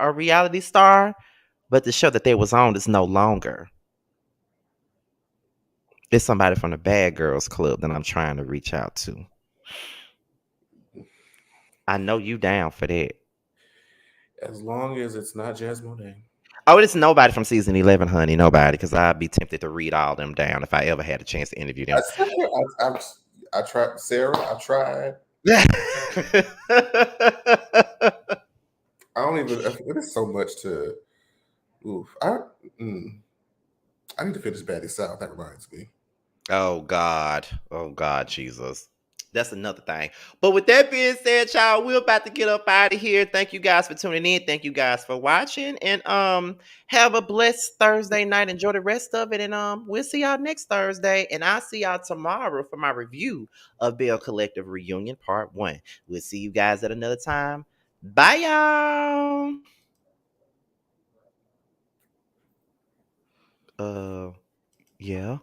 a reality star, but the show that they was on is no longer. It's somebody from the Bad Girls Club that I'm trying to reach out to. I know you down for that. as long as it's not Jasmine. Oh, it's nobody from season 11, honey. Nobody, because I'd be tempted to read all them down if I ever had a chance to interview I them. sent her. I tried Sarah. I tried. I don't even. It is so much to. Oof. Mm, I need to finish Baddie South. That reminds me. Oh God. Oh God, Jesus. That's another thing. But with that being said, y'all, we're about to get up out of here. Thank you guys for tuning in. Thank you guys for watching. And have a blessed Thursday night. Enjoy the rest of it. And we'll see y'all next Thursday. And I'll see y'all tomorrow for my review of Belle Collective Reunion Part 1. We'll see you guys at another time. Bye y'all. Uh yeah.